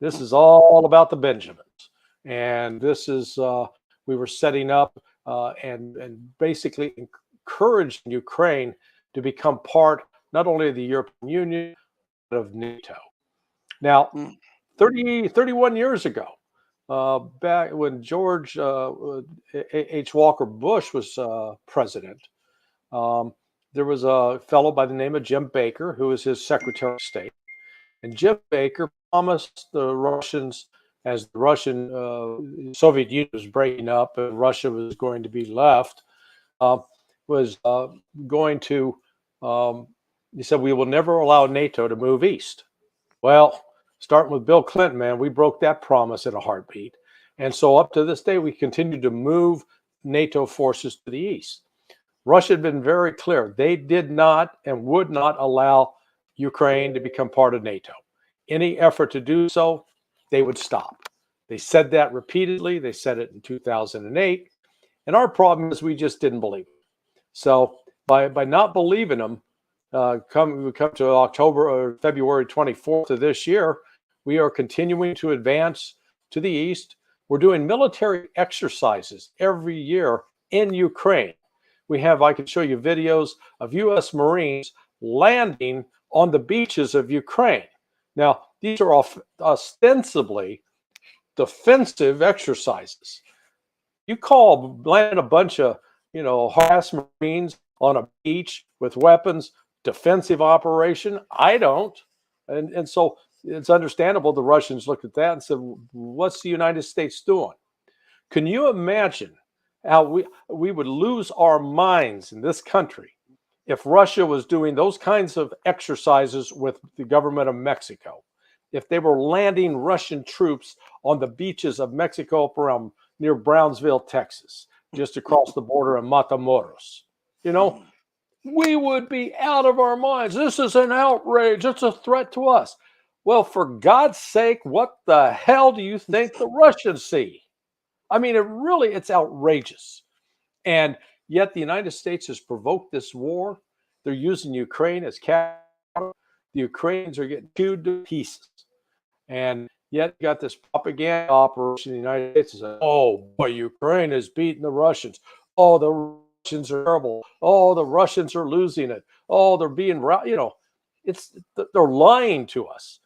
This is all about the Benjamins. And this is, we were setting up and basically encouraging Ukraine to become part not only of the European Union, but of NATO. Now, 31 years ago, back when George H. Walker Bush was president, there was a fellow by the name of Jim Baker, who was his Secretary of State. And Jim Baker promised the Russians, as the Russian Soviet Union was breaking up and Russia was going to be left, was going to, he said, we will never allow NATO to move east. Well, starting with Bill Clinton, man, we broke that promise in a heartbeat. And so up to this day, we continue to move NATO forces to the east. Russia had been very clear. They did not and would not allow Ukraine to become part of NATO. Any effort to do so, they would stop. They said that repeatedly. They said it in 2008. And our problem is we just didn't believe them. So by not believing them, we come to October or February 24th of this year, we are continuing to advance to the east. We're doing military exercises every year in Ukraine. I can show you videos of U.S. Marines landing on the beaches of Ukraine. Now, these are ostensibly defensive exercises. You call land a bunch of, harassed Marines on a beach with weapons defensive operation? I don't. And so it's understandable the Russians looked at that and said, what's the United States doing? Can you imagine how we would lose our minds in this country if Russia was doing those kinds of exercises with the government of Mexico? If they were landing Russian troops on the beaches of Mexico around near Brownsville, Texas, just across the border in Matamoros, we would be out of our minds. This is an outrage. It's a threat to us. Well, for God's sake, what the hell do you think the Russians see? I mean, it's outrageous. And yet the United States has provoked this war. They're using Ukraine as capital. The Ukrainians are getting chewed to pieces. And yet you got this propaganda operation in the United States. Says, oh, boy, Ukraine is beating the Russians. Oh, the Russians are terrible. Oh, the Russians are losing it. Oh, they're being, they're lying to us.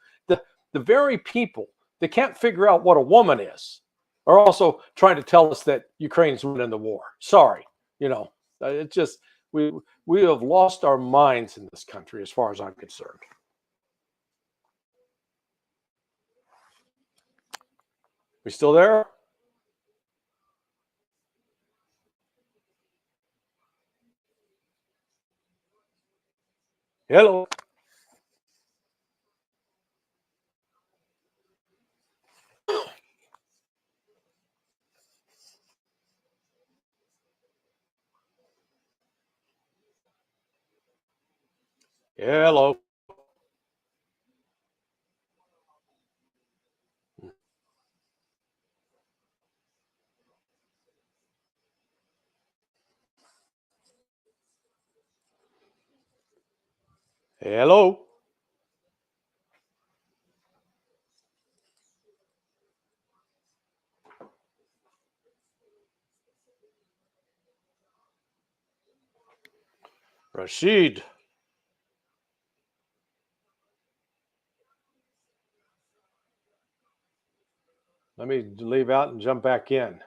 The very people that can't figure out what a woman is are also trying to tell us that Ukraine's winning the war. Sorry, it's just we have lost our minds in this country as far as I'm concerned. We still there? Hello. Hello. Hello. Rashid. Let me leave out and jump back in.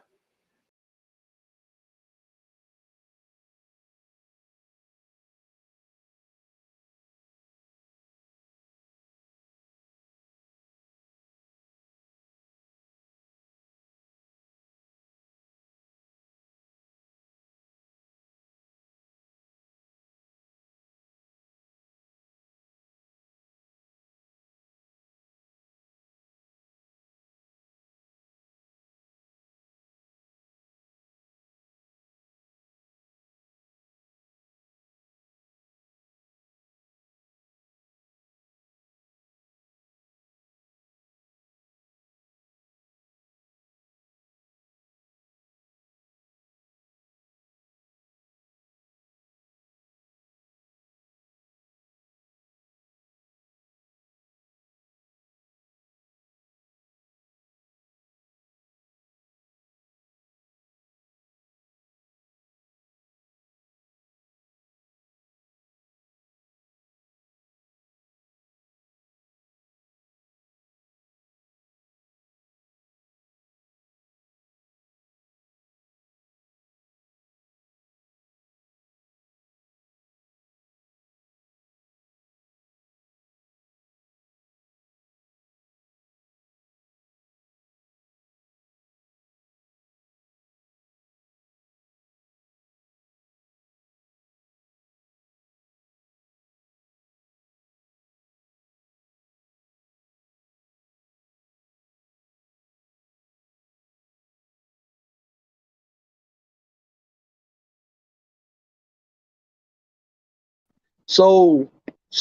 So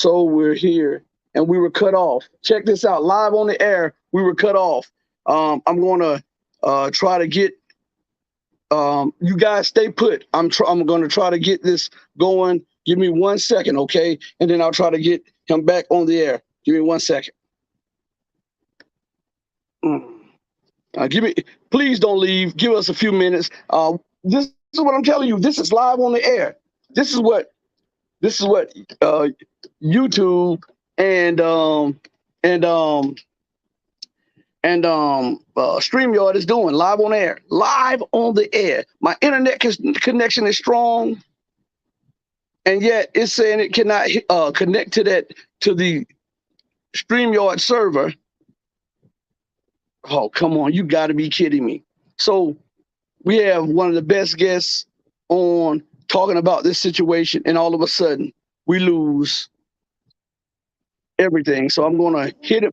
we're here and we were cut off. Check this out, live on the air. We were cut off. I'm gonna try to get you guys stay put. I'm gonna try to get this going. Give me 1 second, okay? And then I'll try to get him back on the air. Give me 1 second. Give me, please don't leave. Give us a few minutes. This is what I'm telling you. This is live on the air. This is what YouTube and StreamYard is doing live on air. Live on the air. My internet connection is strong, and yet it's saying it cannot connect to the StreamYard server. Oh, come on. You got to be kidding me. So we have one of the best guests on talking about this situation, and all of a sudden we lose everything. So I'm gonna hit him.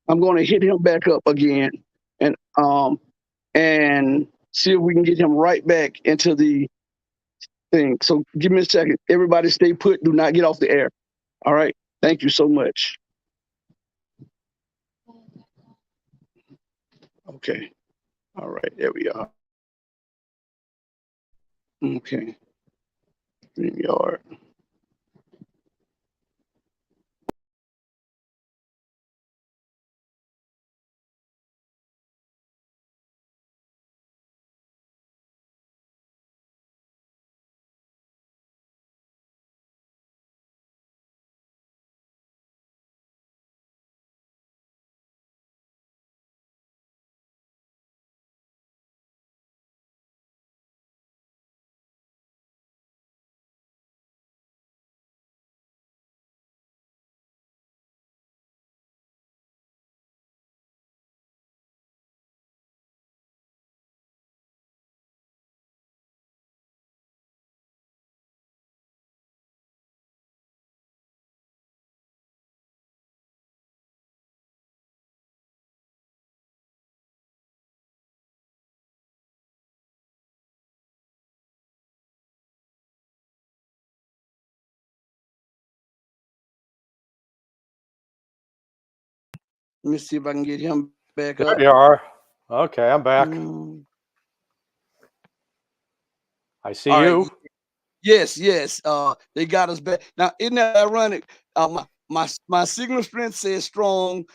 I'm gonna hit him back up again, and see if we can get him right back into the thing. So give me a second. Everybody stay put. Do not get off the air. All right. Thank you so much. Okay. All right. There we are. Okay. StreamYard. Let me see if I can get him back There up. you are. Okay, I'm back. I see All right. you. Yes, yes. They got us back. Now, isn't that ironic? My signal strength says strong,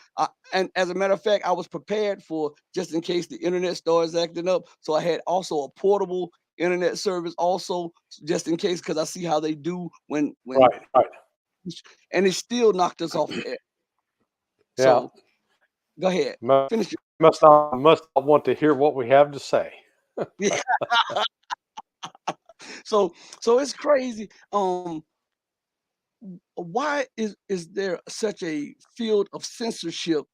and as a matter of fact, I was prepared for just in case the internet starts acting up. So I had also a portable internet service, also just in case, because I see how they do when, Right, right. and it still knocked us off the air. Yeah. So go ahead, Must, finish. must not want to hear what we have to say. Yeah. So it's crazy. Why is there such a field of censorship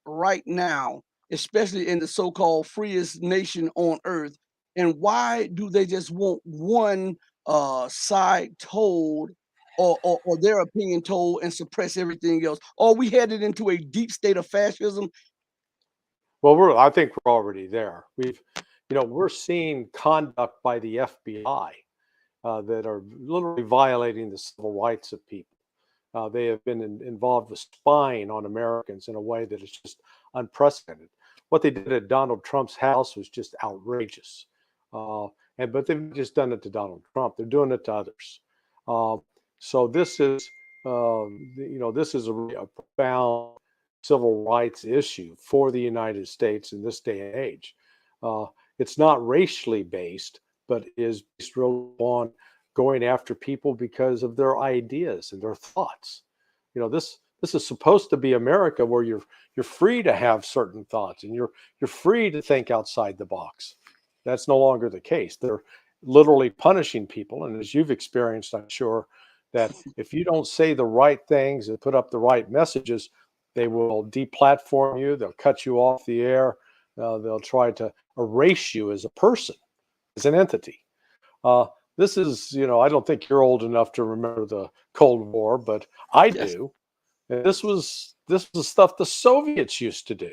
right now, especially in the so-called freest nation on earth? And why do they just want one side told or their opinion told and suppress everything else? Or we headed into a deep state of fascism? Well, I think we're already there. We're seeing conduct by the FBI that are literally violating the civil rights of people. They have been involved with spying on Americans in a way that is just unprecedented. What they did at Donald Trump's house was just outrageous. But they've just done it to Donald Trump. They're doing it to others. So this is, this is a profound civil rights issue for the United States in this day and age. It's not racially based, but is based really on going after people because of their ideas and their thoughts. This is supposed to be America where you're free to have certain thoughts and you're free to think outside the box. That's no longer the case. They're literally punishing people, and as you've experienced, I'm sure that if you don't say the right things and put up the right messages, they will deplatform you. They'll cut you off the air. They'll try to erase you as a person, as an entity. This is, I don't think you're old enough to remember the Cold War, but I Yes. do. And this was stuff the Soviets used to do.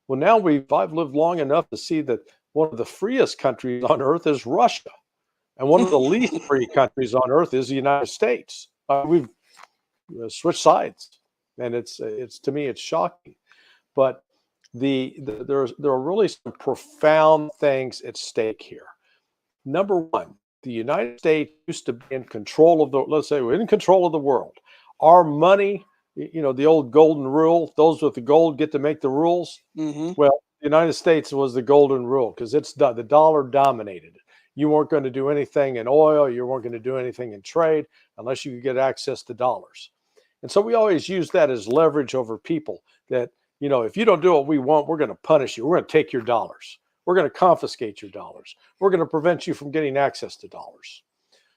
Well, now I've lived long enough to see that one of the freest countries on earth is Russia, and one of the least free countries on earth is the United States. We've switched sides, and it's to me it's shocking. But there are really some profound things at stake here. Number one, the United States used to be in control of let's say we're in control of the world. Our money, the old golden rule, those with the gold get to make the rules. Mm-hmm. Well, the United States was the golden rule because the dollar dominated it. You weren't going to do anything in oil. You weren't going to do anything in trade unless you could get access to dollars. And so we always use that as leverage over people that, if you don't do what we want, we're going to punish you. We're going to take your dollars. We're going to confiscate your dollars. We're going to prevent you from getting access to dollars.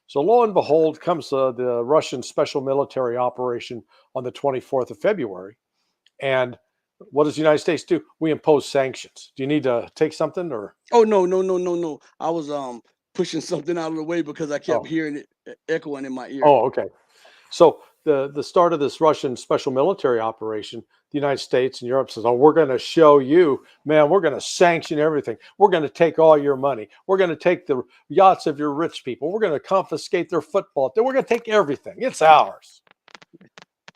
So lo and behold comes the Russian special military operation on the 24th of February. And what does the United States do? We impose sanctions. Do you need to take something or? Oh, no. I was pushing something out of the way because I kept hearing it echoing in my ear. Oh, okay. So the start of this Russian special military operation, the United States and Europe says, oh, we're going to show you, man, we're going to sanction everything. We're going to take all your money. We're going to take the yachts of your rich people. We're going to confiscate their football. We're going to take everything. It's ours.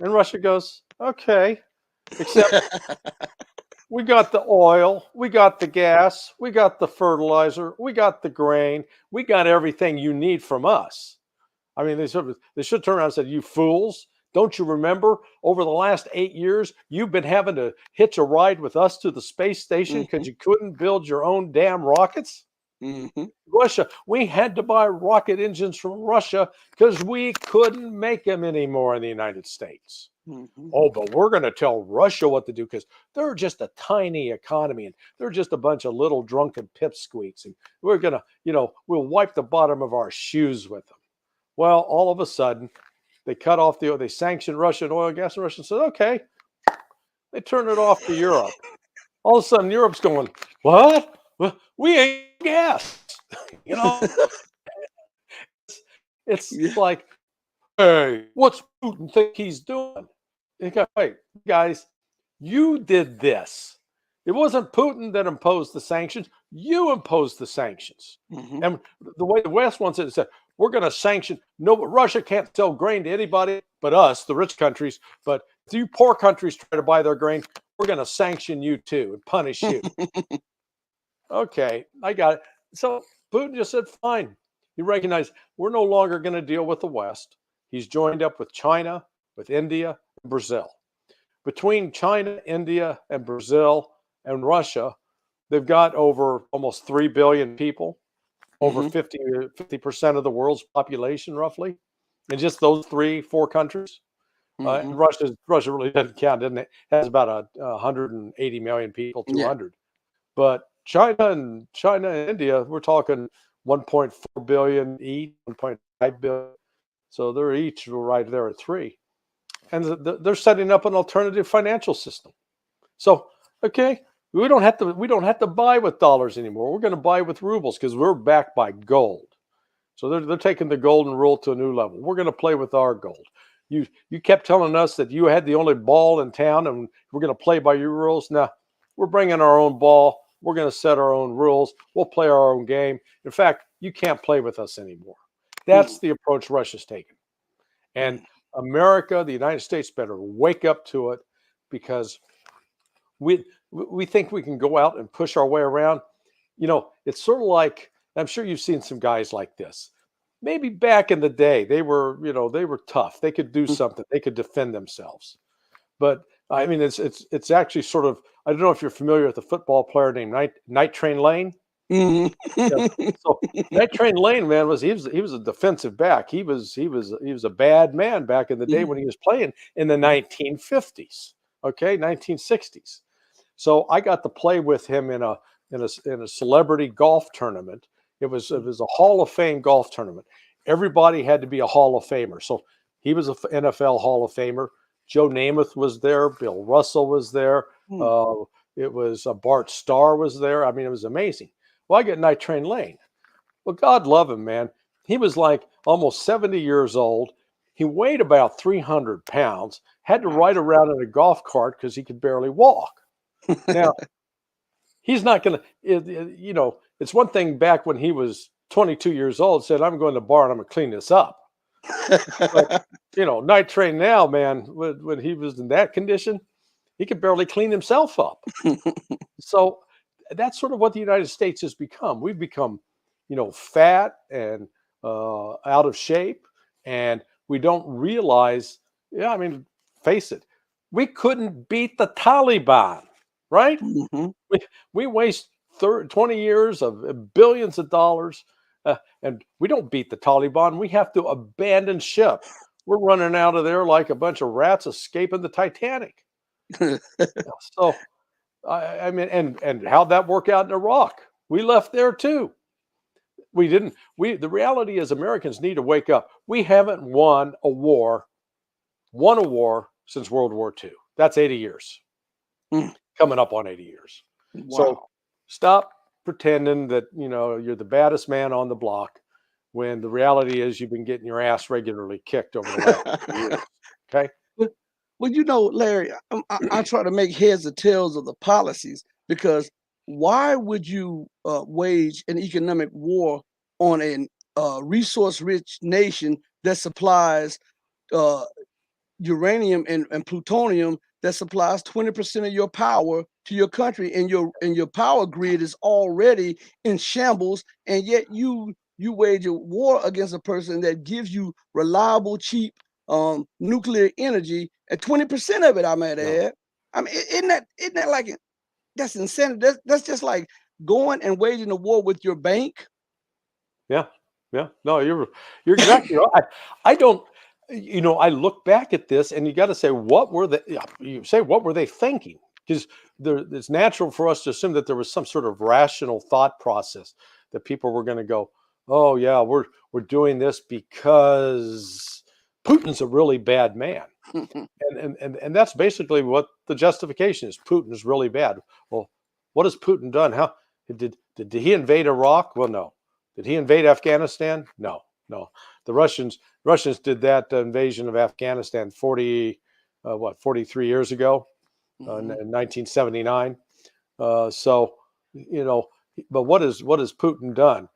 And Russia goes, okay, except we got the oil, we got the gas, we got the fertilizer, we got the grain, we got everything you need from us. I mean, they should turn around and say, you fools, don't you remember over the last 8 years, you've been having to hitch a ride with us to the space station because you couldn't build your own damn rockets? Russia, we had to buy rocket engines from Russia because we couldn't make them anymore in the United States. Oh, but we're going to tell Russia what to do because they're just a tiny economy and they're just a bunch of little drunken pipsqueaks. And we're going to, we'll wipe the bottom of our shoes with them. Well, all of a sudden, they cut off they sanctioned Russian oil, gas, and Russia said, okay. They turn it off to Europe. All of a sudden, Europe's going, what? Well, we ain't gas. It's like, hey, what's Putin think he's doing? Wait, guys, you did this. It wasn't Putin that imposed the sanctions. You imposed the sanctions. And the way the West wants it is that we're going to sanction. No, but Russia can't sell grain to anybody but us, the rich countries. But if you poor countries try to buy their grain, we're going to sanction you too and punish you. Okay, I got it. So Putin just said, fine. He recognized we're no longer going to deal with the West. He's joined up with China, with India, and Brazil. Between China, India, and Brazil and Russia, they've got over almost 3 billion people, over 50% of the world's population, roughly, in just those 3-4 countries. Russia really doesn't count, doesn't it? It has about 180 million people, 200. But China and India, we're talking 1.4 billion each, 1.5 billion. So they're each right there at 3. And they're setting up an alternative financial system. So, okay, we don't have to buy with dollars anymore. We're going to buy with rubles because we're backed by gold. So they're taking the golden rule to a new level. We're going to play with our gold. You kept telling us that you had the only ball in town and we're going to play by your rules. Now, we're bringing our own ball. We're going to set our own rules. We'll play our own game. In fact, you can't play with us anymore. That's the approach Russia's taken. And America, the United States, better wake up to it, because we think we can go out and push our way around. You know, it's sort of like, I'm sure you've seen some guys like this. Maybe back in the day, they were tough. They could do something. They could defend themselves. But I mean, it's actually sort of, I don't know if you're familiar with a football player named Night Train Lane. Yeah. So Night Train Lane, man, he was a defensive back. He was a bad man back in the day when he was playing in the 1950s. Okay, 1960s. So I got to play with him in a celebrity golf tournament. It was a Hall of Fame golf tournament. Everybody had to be a Hall of Famer. So he was an NFL Hall of Famer. Joe Namath was there. Bill Russell was there. It was Bart Starr was there. I mean, it was amazing. Well, I get Night Train Lane. Well, God love him, man. He was like almost 70 years old. He weighed about 300 pounds, had to ride around in a golf cart because he could barely walk. Now, he's not going to, it's one thing back when he was 22 years old, said, I'm going to the bar and I'm going to clean this up. But, Night Train now, man, when he was in that condition, he could barely clean himself up. So that's sort of what the United States has become. We've become, fat and out of shape, and we don't realize, face it, we couldn't beat the Taliban, right? We waste 20 years of billions of dollars, and we don't beat the Taliban. We have to abandon ship. We're running out of there like a bunch of rats escaping the Titanic. So, I mean, and how'd that work out in Iraq? We left there too. We didn't. The reality is, Americans need to wake up. We haven't won a war since World War II. That's 80 years. Coming up on 80 years. Wow. So stop pretending that you're the baddest man on the block, when the reality is you've been getting your ass regularly kicked over the last few years. Okay. Well, Larry, I try to make heads or tails of the policies, because why would you wage an economic war on a resource-rich nation that supplies uranium and plutonium, that supplies 20% of your power to your country, and your power grid is already in shambles, and yet you wage a war against a person that gives you reliable, cheap nuclear energy, at 20% of it, I might add. I mean, isn't that like, that's insanity? That's just like going and waging a war with your bank. Yeah. No, you're exactly right. I don't. I look back at this, and you got to say, what were they thinking? Because it's natural for us to assume that there was some sort of rational thought process, that people were going to go, oh yeah, we're doing this because Putin's a really bad man. and that's basically what the justification is. Putin's really bad. Well, what has Putin done? How did he invade Iraq? Well, no. Did he invade Afghanistan? No. The Russians did that invasion of Afghanistan 43 years ago, in 1979. So, but what has Putin done?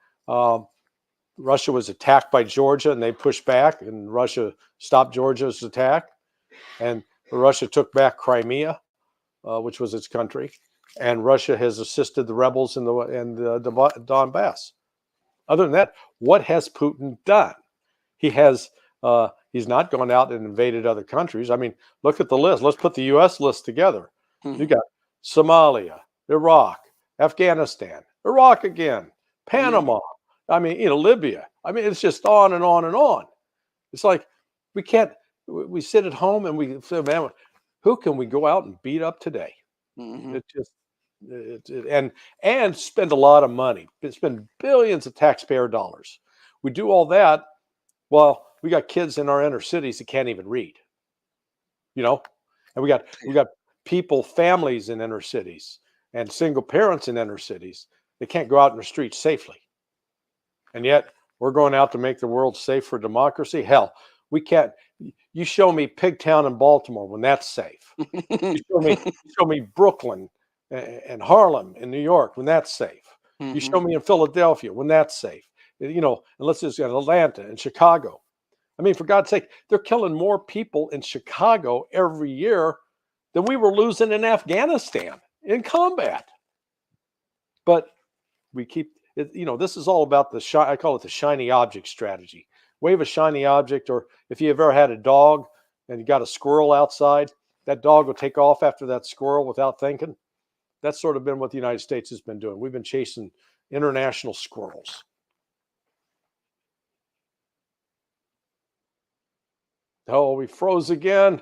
Russia was attacked by Georgia, and they pushed back, and Russia stopped Georgia's attack, and Russia took back Crimea. which was its country, and Russia has assisted the rebels in the Donbass. Other than that, what has Putin done? He's not gone out and invaded other countries. I mean, look at the list. Let's put the U.S. list together. You got Somalia, Iraq, Afghanistan, Iraq again, Panama. I mean, Libya. I mean, it's just on and on and on. It's like we sit at home and we say, man, who can we go out and beat up today? It just, and spend a lot of money, spend billions of taxpayer dollars. We do all that. Well, we got kids in our inner cities that can't even read, and we got people, families in inner cities, and single parents in inner cities. They can't go out in the streets safely. And yet we're going out to make the world safe for democracy. Hell, we can't. You show me Pigtown in Baltimore when that's safe. You show me Brooklyn and Harlem in New York when that's safe. You show me in Philadelphia when that's safe. And let's just get Atlanta and Chicago. I mean, for God's sake, they're killing more people in Chicago every year than we were losing in Afghanistan in combat. But we keep it, this is all about I call it the shiny object strategy. Wave a shiny object, or if you've ever had a dog and you got a squirrel outside, that dog will take off after that squirrel without thinking. That's sort of been what the United States has been doing. We've been chasing international squirrels. Oh, we froze again.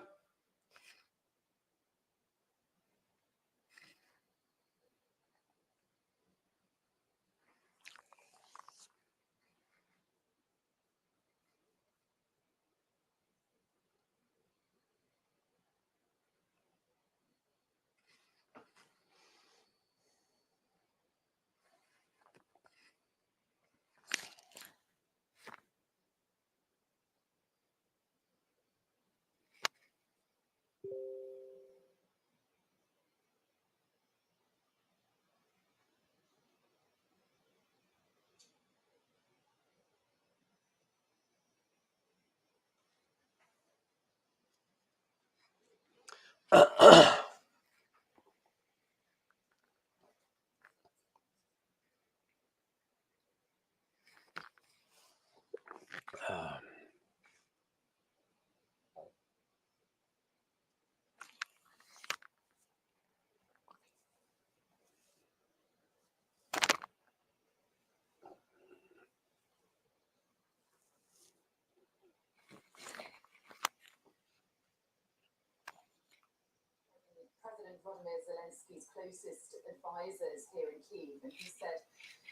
President Volodymyr Zelensky's closest advisors here in Kyiv, and he said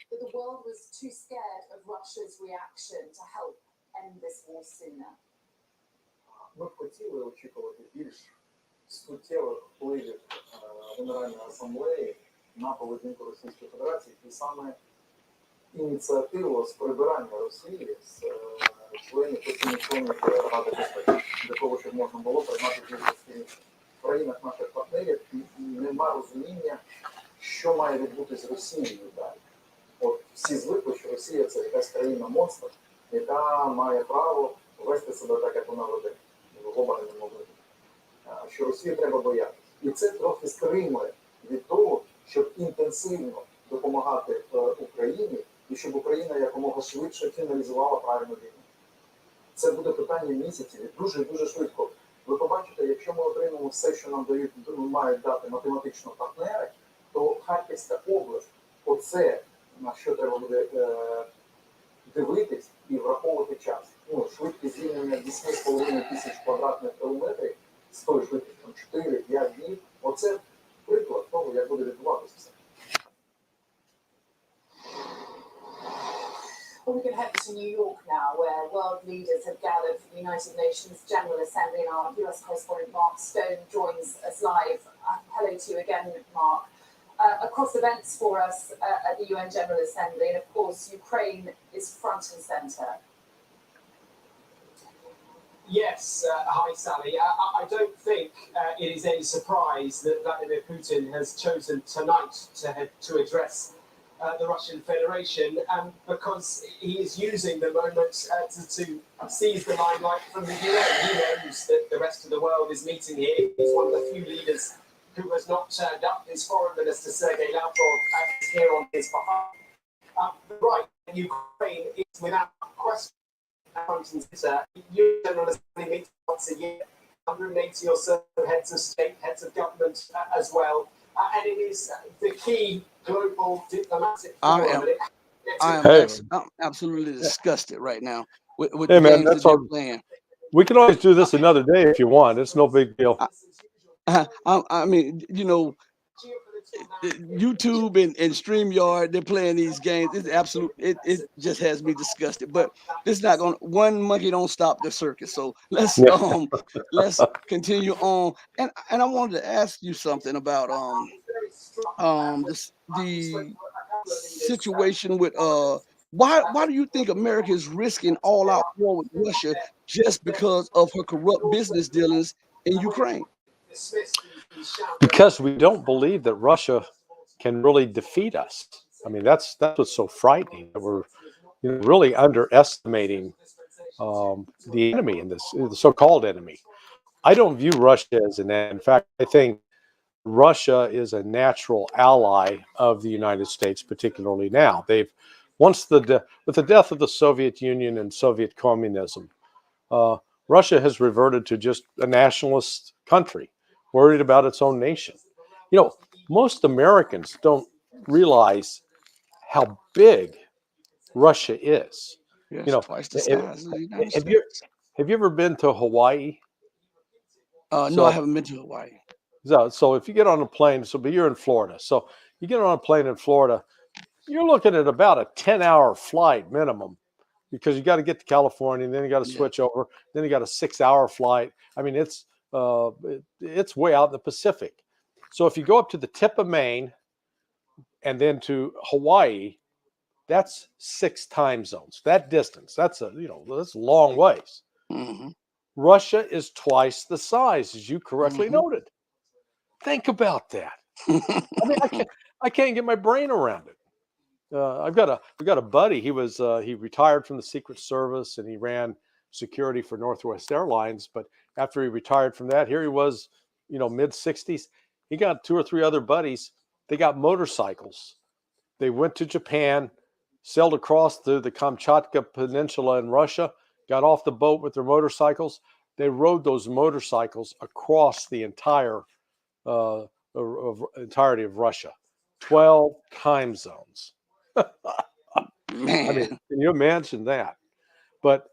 that the world was too scared of Russia's reaction to help end this war sooner. Ми б хотіли очікувати більш суттєвих впливів Генеральної асамблеї на поведінку Російської Федерації, і саме ініціативу з прибирання Росії з членів постійної Ради безпеки, для того, щоб можна було приймати участь в країнах наших партнерів, і нема розуміння, що має відбутися з Росією далі. От всі звикли, що Росія – це якась країна-монстр, яка має право вести себе так, як вона веде в глобальному вигляді. Що Росію треба боятися. І це трохи стримує від того, щоб інтенсивно допомагати Україні, і щоб Україна якомога швидше фіналізувала правильну війну. Це буде питання місяців, і дуже-дуже швидко. Ви побачите, якщо ми отримаємо все, що нам мають дати математично партнери, то Харківська область, оце, на що треба буде дивитись і враховувати час. Швидкість звільнення 10,5 тисяч квадратних кілометрів з тою швидкістю 4-5 днів. Оце приклад того, як буде відбуватися все. Well, we can head to New York now, where world leaders have gathered for the United Nations General Assembly, and our US correspondent Mark Stone joins us live. Hello to you again, Mark. Across events for us at the UN General Assembly, and of course, Ukraine is front and center. Yes, hi Sally. I don't think it is any surprise that Vladimir Putin has chosen tonight to address the Russian Federation, because he is using the moment to seize the limelight from the UN. He knows that the rest of the world is meeting here. He's one of the few leaders who has not turned up, his foreign minister Sergei Lavrov is here on his behalf. Right, Ukraine is without question front and centre. You General Assembly meets once a year. 180 or so heads of state, heads of government as well, and it is the key global diplomatic forum. I'm absolutely disgusted right now with Hey, the man, games that that's they're all. playing. We can always do this another day if you want. It's no big deal. I mean, you know, YouTube and StreamYard, they're playing these games. It's absolute. It just has me disgusted. But it's not gonna. One monkey don't stop the circus. So let's let's continue on. And I wanted to ask you something about the situation with why do you think America is risking all out war with Russia just because of her corrupt business dealings in Ukraine? Because we don't believe that Russia can really defeat us. I mean, that's what's so frightening, that we're really underestimating the enemy in this, the so-called enemy. I don't view Russia as an enemy. In fact, I think Russia is a natural ally of the United States, particularly now. They've with the death of the Soviet Union and Soviet communism, Russia has reverted to just a nationalist country, worried about its own nation. You know, most Americans don't realize how big Russia is. Yes, You know, twice the size of the United have States. you ever been to Hawaii? No, I haven't been to Hawaii. So if you get on a plane, but you're in Florida. So you get on a plane in Florida, you're looking at about a 10-hour flight minimum, because you got to get to California, and then you got to switch over. Then you got a 6-hour flight. I mean, it's way out in the Pacific. So if you go up to the tip of Maine and then to Hawaii, that's 6 time zones. That distance, that's a long ways. Mm-hmm. Russia is twice the size, as you correctly noted. Think about that. I mean, I can't get my brain around it. I've got a buddy. He retired from the Secret Service, and he ran security for Northwest Airlines. But after he retired from that, here he was, mid-60s. He got 2 or 3 other buddies. They got motorcycles. They went to Japan, sailed across the Kamchatka Peninsula in Russia, got off the boat with their motorcycles. They rode those motorcycles across the entirety of Russia, 12 time zones. Man. I mean, can you imagine that? But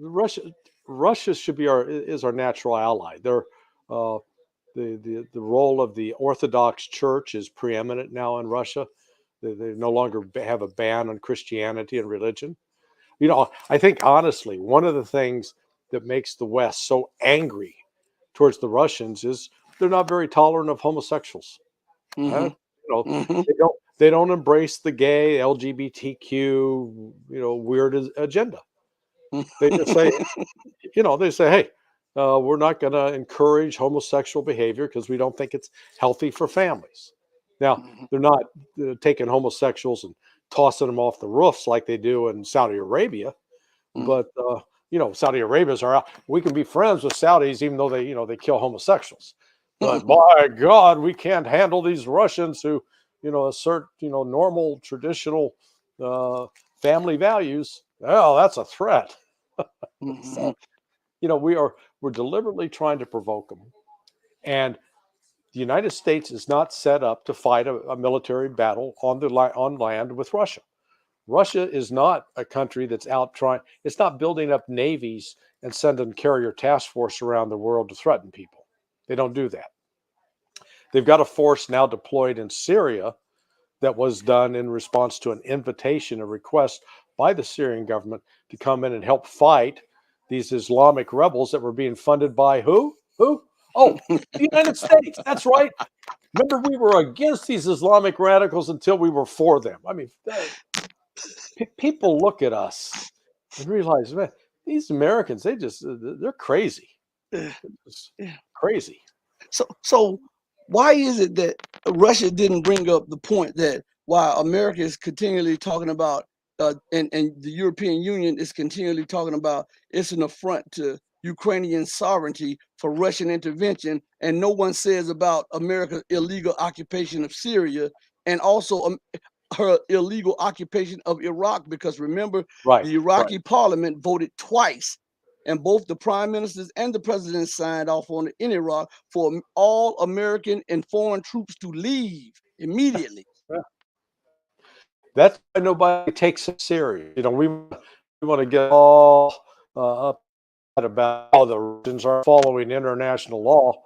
Russia should be is our natural ally. They're the role of the Orthodox Church is preeminent now in Russia. They no longer have a ban on Christianity and religion. I think honestly, one of the things that makes the West so angry towards the Russians is they're not very tolerant of homosexuals. Mm-hmm. They don't embrace the gay LGBTQ weird agenda. They just say hey, we're not going to encourage homosexual behavior because we don't think it's healthy for families. Now, they're not taking homosexuals and tossing them off the roofs like they do in Saudi Arabia, but Saudi Arabians are out. We can be friends with Saudis even though they kill homosexuals. But by God, we can't handle these Russians who assert normal traditional family values. Well, that's a threat. So, we're deliberately trying to provoke them, and the United States is not set up to fight a military battle on land with Russia. Russia is not a country that's out trying. It's not building up navies and sending carrier task force around the world to threaten people. They don't do that. They've got a force now deployed in Syria that was done in response to an invitation, a request by the Syrian government to come in and help fight these Islamic rebels that were being funded by who? Oh, the United States. That's right. Remember, we were against these Islamic radicals until we were for them. I mean, people look at us and realize, man, these Americans, they're crazy. Crazy. So why is it that Russia didn't bring up the point that while America is continually talking about and the European Union is continually talking about it's an affront to Ukrainian sovereignty for Russian intervention, and no one says about America's illegal occupation of Syria, and also her illegal occupation of Iraq, because remember, Right. the Iraqi parliament voted twice, and both the prime ministers and the president signed off on it in Iraq for all American and foreign troops to leave immediately. Yeah. That's why nobody takes it serious. You know, we want to get all up about how the Russians are following international law.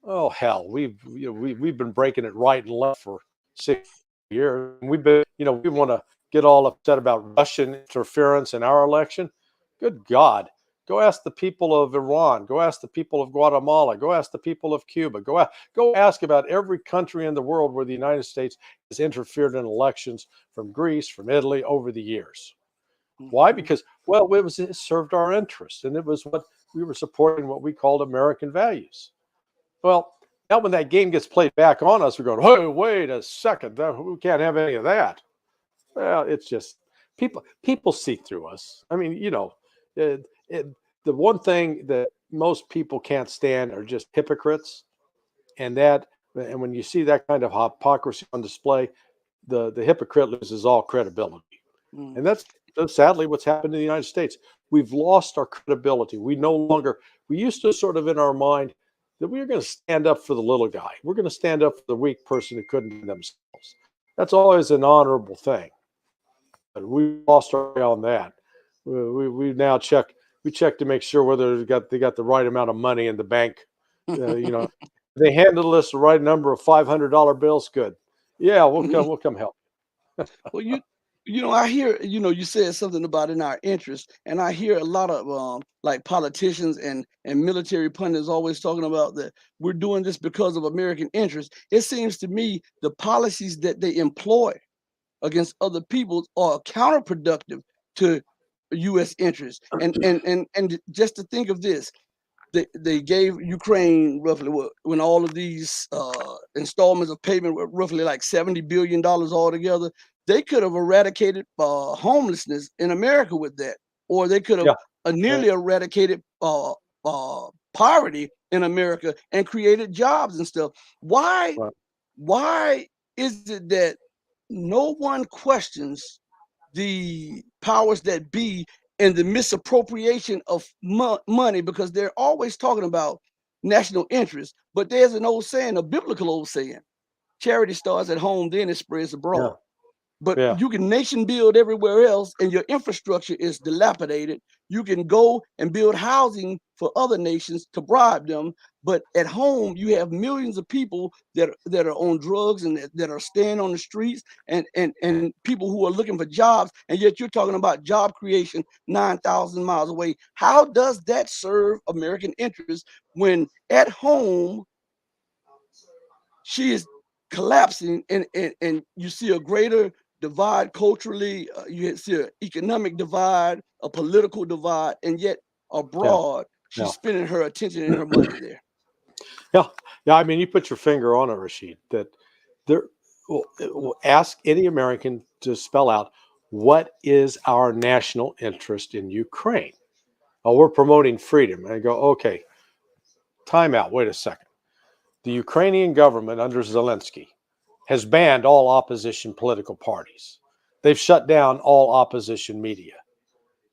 Oh hell, we've been breaking it right and left for 6 years. We've been, you know, we want to get all upset about Russian interference in our election. Good God. Go ask the people of Iran. Go ask the people of Guatemala. Go ask the people of Cuba. Go ask about every country in the world where the United States has interfered in elections, from Greece, from Italy, over the years. Why? Because, well, it served our interests, and it was what we were supporting, what we called American values. Well, now when that game gets played back on us, we're going, "Hey, wait a second, we can't have any of that." Well, it's just people see through us. I mean, you know, the one thing that most people can't stand are just hypocrites, and when you see that kind of hypocrisy on display, the hypocrite loses all credibility. And that's sadly what's happened in the United States. We've lost our credibility. We used to sort of in our mind that we were going to stand up for the little guy. We're going to stand up for the weak person who couldn't do themselves. That's always an honorable thing. But we lost our way on that. We now check to make sure whether they got the right amount of money in the bank. You know, they handled us the right number of $500 bills. Good. Yeah, we'll come help. Well, you know, I hear, you know, you said something about in our interest, and I hear a lot of like politicians and military pundits always talking about that we're doing this because of American interest. It seems to me the policies that they employ against other people are counterproductive to U.S. interests. And just to think of this, they gave Ukraine roughly when all of these installments of payment were roughly like $70 billion altogether. They could have eradicated homelessness in America with that, or they could have nearly eradicated poverty in America and created jobs and stuff. Why is it that no one questions the powers that be and the misappropriation of money, because they're always talking about national interest? But there's an old saying, a biblical old saying: charity starts at home, then it spreads abroad. But you can nation build everywhere else, and your infrastructure is dilapidated. You can go and build housing for other nations to bribe them, but at home you have millions of people that are on drugs and that are staying on the streets, and people who are looking for jobs, and yet you're talking about job creation 9,000 miles away. How does that serve American interests when at home she is collapsing, and you see a greater divide culturally, you see an economic divide, a political divide, and yet abroad she's spending her attention and her money there? Yeah. I mean, you put your finger on it, Rashid. That we'll ask any American to spell out what is our national interest in Ukraine. Oh, we're promoting freedom. And I go, okay, time out. Wait a second. The Ukrainian government under Zelensky has banned all opposition political parties. They've shut down all opposition media.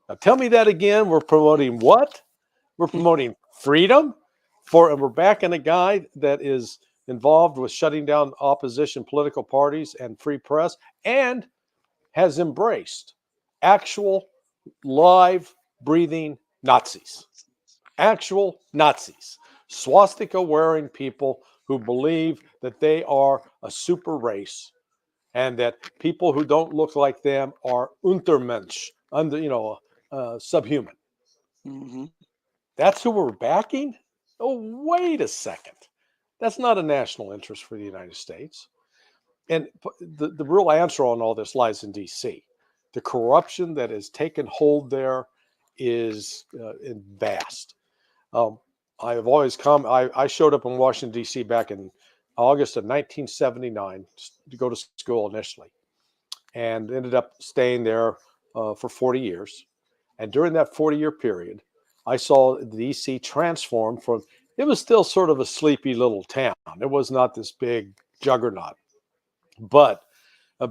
Now tell me that again. We're promoting what? We're promoting freedom, and we're backing a guy that is involved with shutting down opposition political parties and free press, and has embraced actual live breathing Nazis. Actual Nazis. Swastika wearing people who believe that they are a super race, and that people who don't look like them are Untermensch, subhuman. Mm-hmm. That's who we're backing? Oh, wait a second. That's not a national interest for the United States. And the real answer on all this lies in D.C. The corruption that has taken hold there is vast. I have always I showed up in Washington, D.C. back in August of 1979 to go to school initially, and ended up staying there for 40 years. And during that 40-year period, I saw DC transform from, it was still sort of a sleepy little town. It was not this big juggernaut. But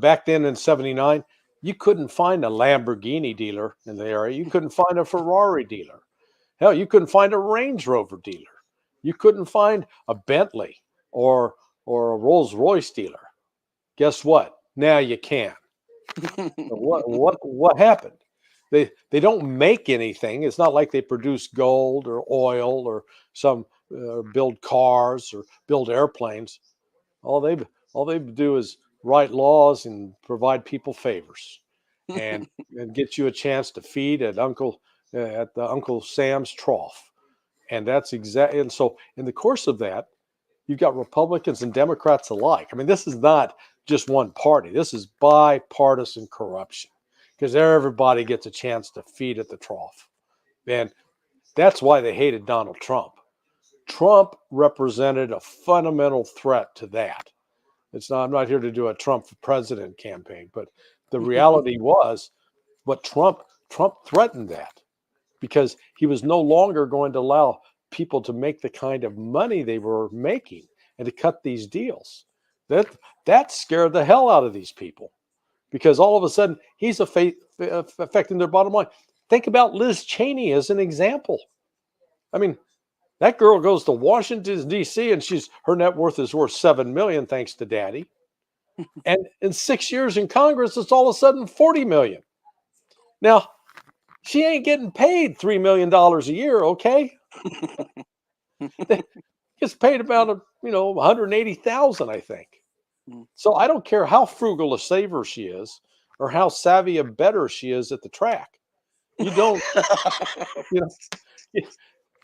back then in 79, you couldn't find a Lamborghini dealer in the area. You couldn't find a Ferrari dealer. Hell, you couldn't find a Range Rover dealer. You couldn't find a Bentley or a Rolls Royce dealer. Guess what? Now you can. What happened? They don't make anything. It's not like they produce gold or oil or some build cars or build airplanes. All they do is write laws and provide people favors, and get you a chance to feed at the Uncle Sam's trough. And that's exactly. And so in the course of that, you've got Republicans and Democrats alike. I mean, this is not just one party. This is bipartisan corruption, because everybody gets a chance to feed at the trough. And that's why they hated Donald Trump. Trump represented a fundamental threat to that. I'm not here to do a Trump for president campaign, but the reality was, what Trump threatened that, because he was no longer going to allow people to make the kind of money they were making and to cut these deals. That scared the hell out of these people, because all of a sudden he's affecting their bottom line. Think about Liz Cheney as an example. I mean, that girl goes to Washington, D.C., and her net worth is worth $7 million, thanks to Daddy. And in 6 years in Congress, it's all of a sudden $40 million. Now, she ain't getting paid $3 million a year, okay? Gets paid about $180,000, I think. So I don't care how frugal a saver she is, or how savvy a bettor she is at the track. You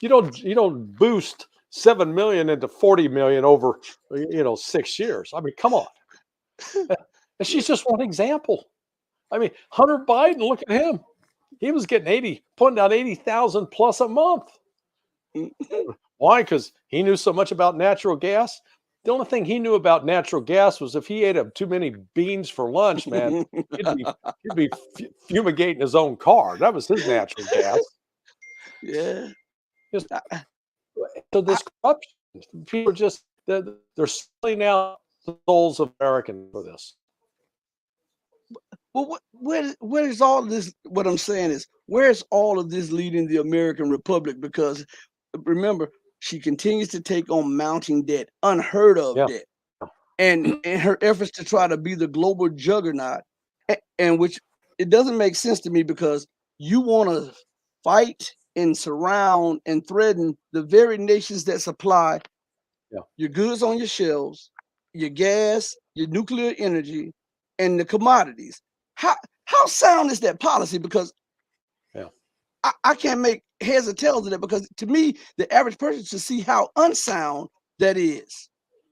don't, you don't boost 7 million into 40 million over 6 years. I mean, come on. And she's just one example. I mean, Hunter Biden, look at him. He was getting putting out 80,000 plus a month. Why? Because he knew so much about natural gas. The only thing he knew about natural gas was if he ate up too many beans for lunch, man, he'd be fumigating his own car. That was his natural gas. Yeah. So this corruption, people are just, they're selling out the souls of Americans for this. Well, where is all this? What I'm saying is, where is all of this leading the American Republic? Because remember, she continues to take on mounting debt, unheard of debt, and in her efforts to try to be the global juggernaut, and which it doesn't make sense to me, because you want to fight and surround and threaten the very nations that supply your goods on your shelves, your gas, your nuclear energy, and the commodities. How sound is that policy? Because I can't make heads or tails of that, because to me, the average person should see how unsound that is.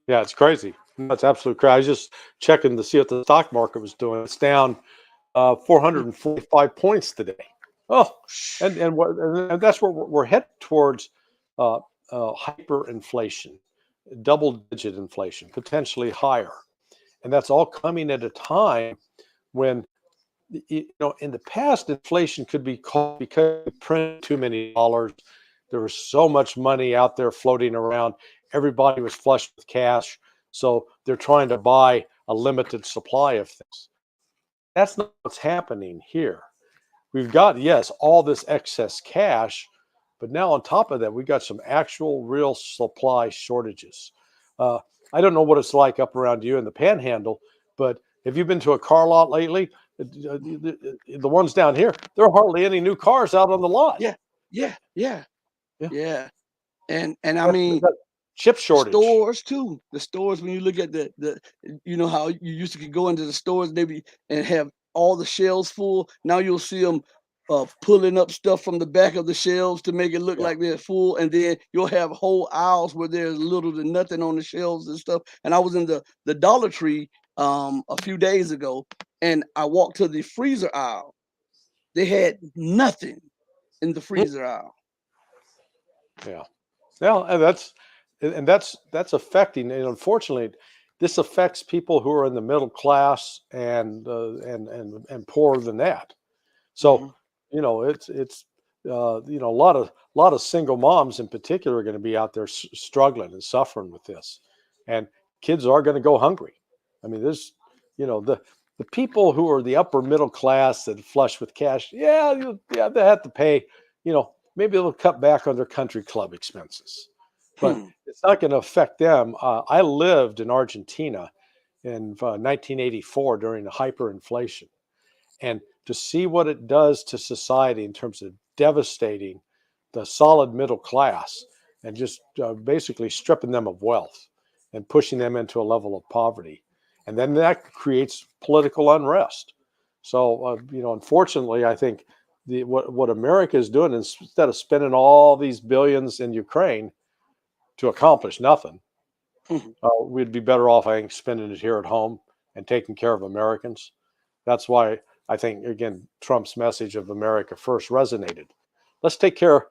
Yeah, it's crazy. That's absolutely crazy. I was just checking to see what the stock market was doing. It's down 445 points today. Oh, and that's where we're headed towards hyperinflation, double-digit inflation, potentially higher. And that's all coming at a time when, in the past, inflation could be caused because we printed too many dollars. There was so much money out there floating around. Everybody was flush with cash. So they're trying to buy a limited supply of things. That's not what's happening here. We've got, yes, all this excess cash, but now on top of that, we've got some actual real supply shortages. I don't know what it's like up around you in the Panhandle, but have you been to a car lot lately? The ones down here, there are hardly any new cars out on the lot. Yeah. And I mean, chip shortage. Stores too. The stores, when you look at the how you used to go into the stores and have all the shelves full. Now you'll see them pulling up stuff from the back of the shelves to make it look like they're full, and then you'll have whole aisles where there's little to nothing on the shelves and stuff. And I was in the Dollar Tree a few days ago, and I walked to the freezer aisle. They had nothing in the freezer aisle. Yeah. And that's affecting, and unfortunately, this affects people who are in the middle class and poorer than that. So, it's a lot of single moms in particular are going to be out there struggling and suffering with this, and kids are going to go hungry. I mean, there's, the people who are the upper middle class that flush with cash, yeah, they have to pay. Maybe they'll cut back on their country club expenses, but it's not going to affect them. I lived in Argentina in 1984 during the hyperinflation, and to see what it does to society in terms of devastating the solid middle class and just basically stripping them of wealth and pushing them into a level of poverty. And then that creates political unrest. So, unfortunately, I think what America is doing, instead of spending all these billions in Ukraine to accomplish nothing, we'd be better off, I think, spending it here at home and taking care of Americans. That's why I think, again, Trump's message of America first resonated. Let's take care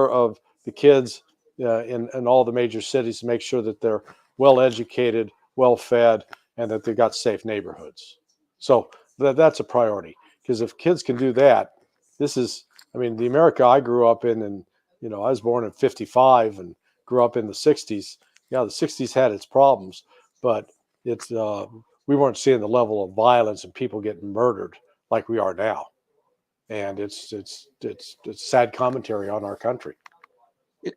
of the kids in all the major cities, make sure that they're well educated, well fed, and that they've got safe neighborhoods. So that's a priority, because if kids can do that, the America I grew up in, and I was born in 55 and grew up in the 60s. Yeah, the 60s had its problems, but we weren't seeing the level of violence and people getting murdered like we are now. And it's sad commentary on our country.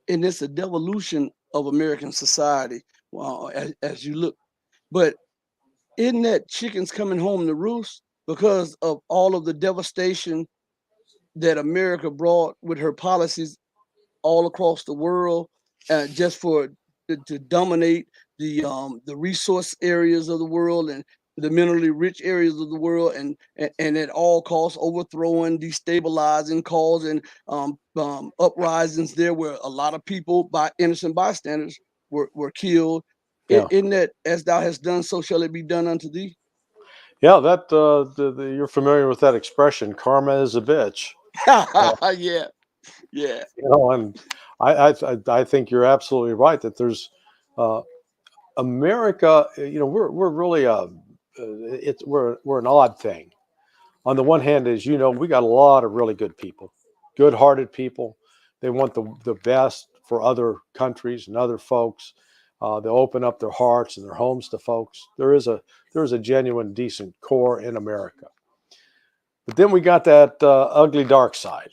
And it's a devolution of American society, as you look. But isn't that chickens coming home to roost because of all of the devastation that America brought with her policies all across the world, just to dominate the resource areas of the world and the minerally rich areas of the world, and at all costs overthrowing, destabilizing, causing uprisings there where a lot of people, by innocent bystanders, were killed. Yeah. Isn't that, as thou hast done, so shall it be done unto thee? Yeah, that you're familiar with that expression, karma is a bitch. Yeah. And I think you're absolutely right that there's America. We're really we're an odd thing. On the one hand, as we got a lot of really good people, good-hearted people. They want the best for other countries and other folks. They'll open up their hearts and their homes to folks. There is a genuine, decent core in America. But then we got that ugly dark side,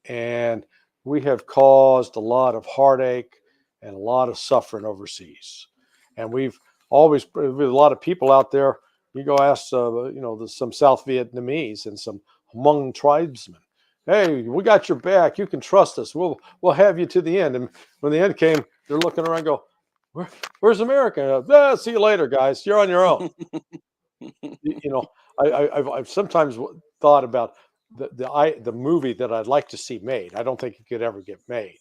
and we have caused a lot of heartache and a lot of suffering overseas. And we've always, with a lot of people out there, you go ask, some South Vietnamese and some Hmong tribesmen, hey, we got your back. You can trust us. We'll have you to the end. And when the end came, they're looking around and go, where's America? See you later, guys. You're on your own. I've sometimes thought about the movie that I'd like to see made. I don't think it could ever get made.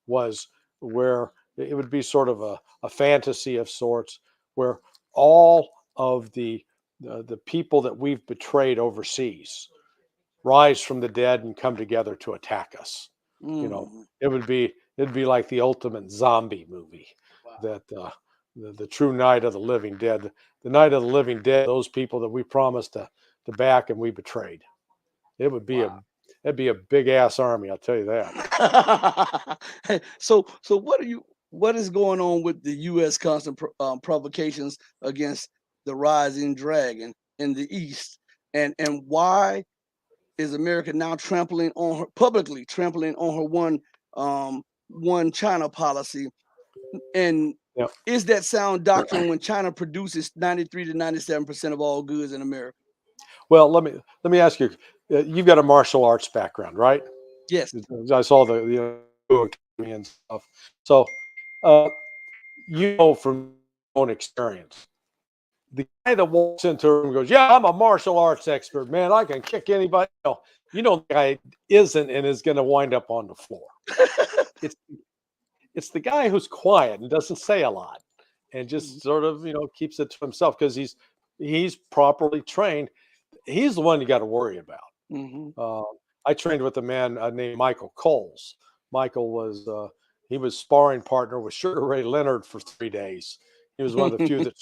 Was where it would be sort of a fantasy of sorts, where all of the people that we've betrayed overseas rise from the dead and come together to attack us. It'd be like the ultimate zombie movie. Wow. That the true night of the living dead, the night of the living dead, those people that we promised to back and we betrayed. It would be it'd be a big ass army, I'll tell you that. So what is going on with the U.S. constant provocations against the rising dragon in the East, and why is America now publicly trampling on her one China policy? And is that sound doctrine when China produces 93 to 97% of all goods in America? Well, let me ask you. You've got a martial arts background, right? Yes. I saw the and stuff. So, from your own experience, the guy that walks into a room and goes, "Yeah, I'm a martial arts expert, man. I can kick anybody." The guy isn't and is going to wind up on the floor. It's the guy who's quiet and doesn't say a lot and just sort of keeps it to himself because he's properly trained. He's the one you got to worry about. I trained with a man named Michael Coles. Michael was he was sparring partner with Sugar Ray Leonard for 3 days. He was one of the few that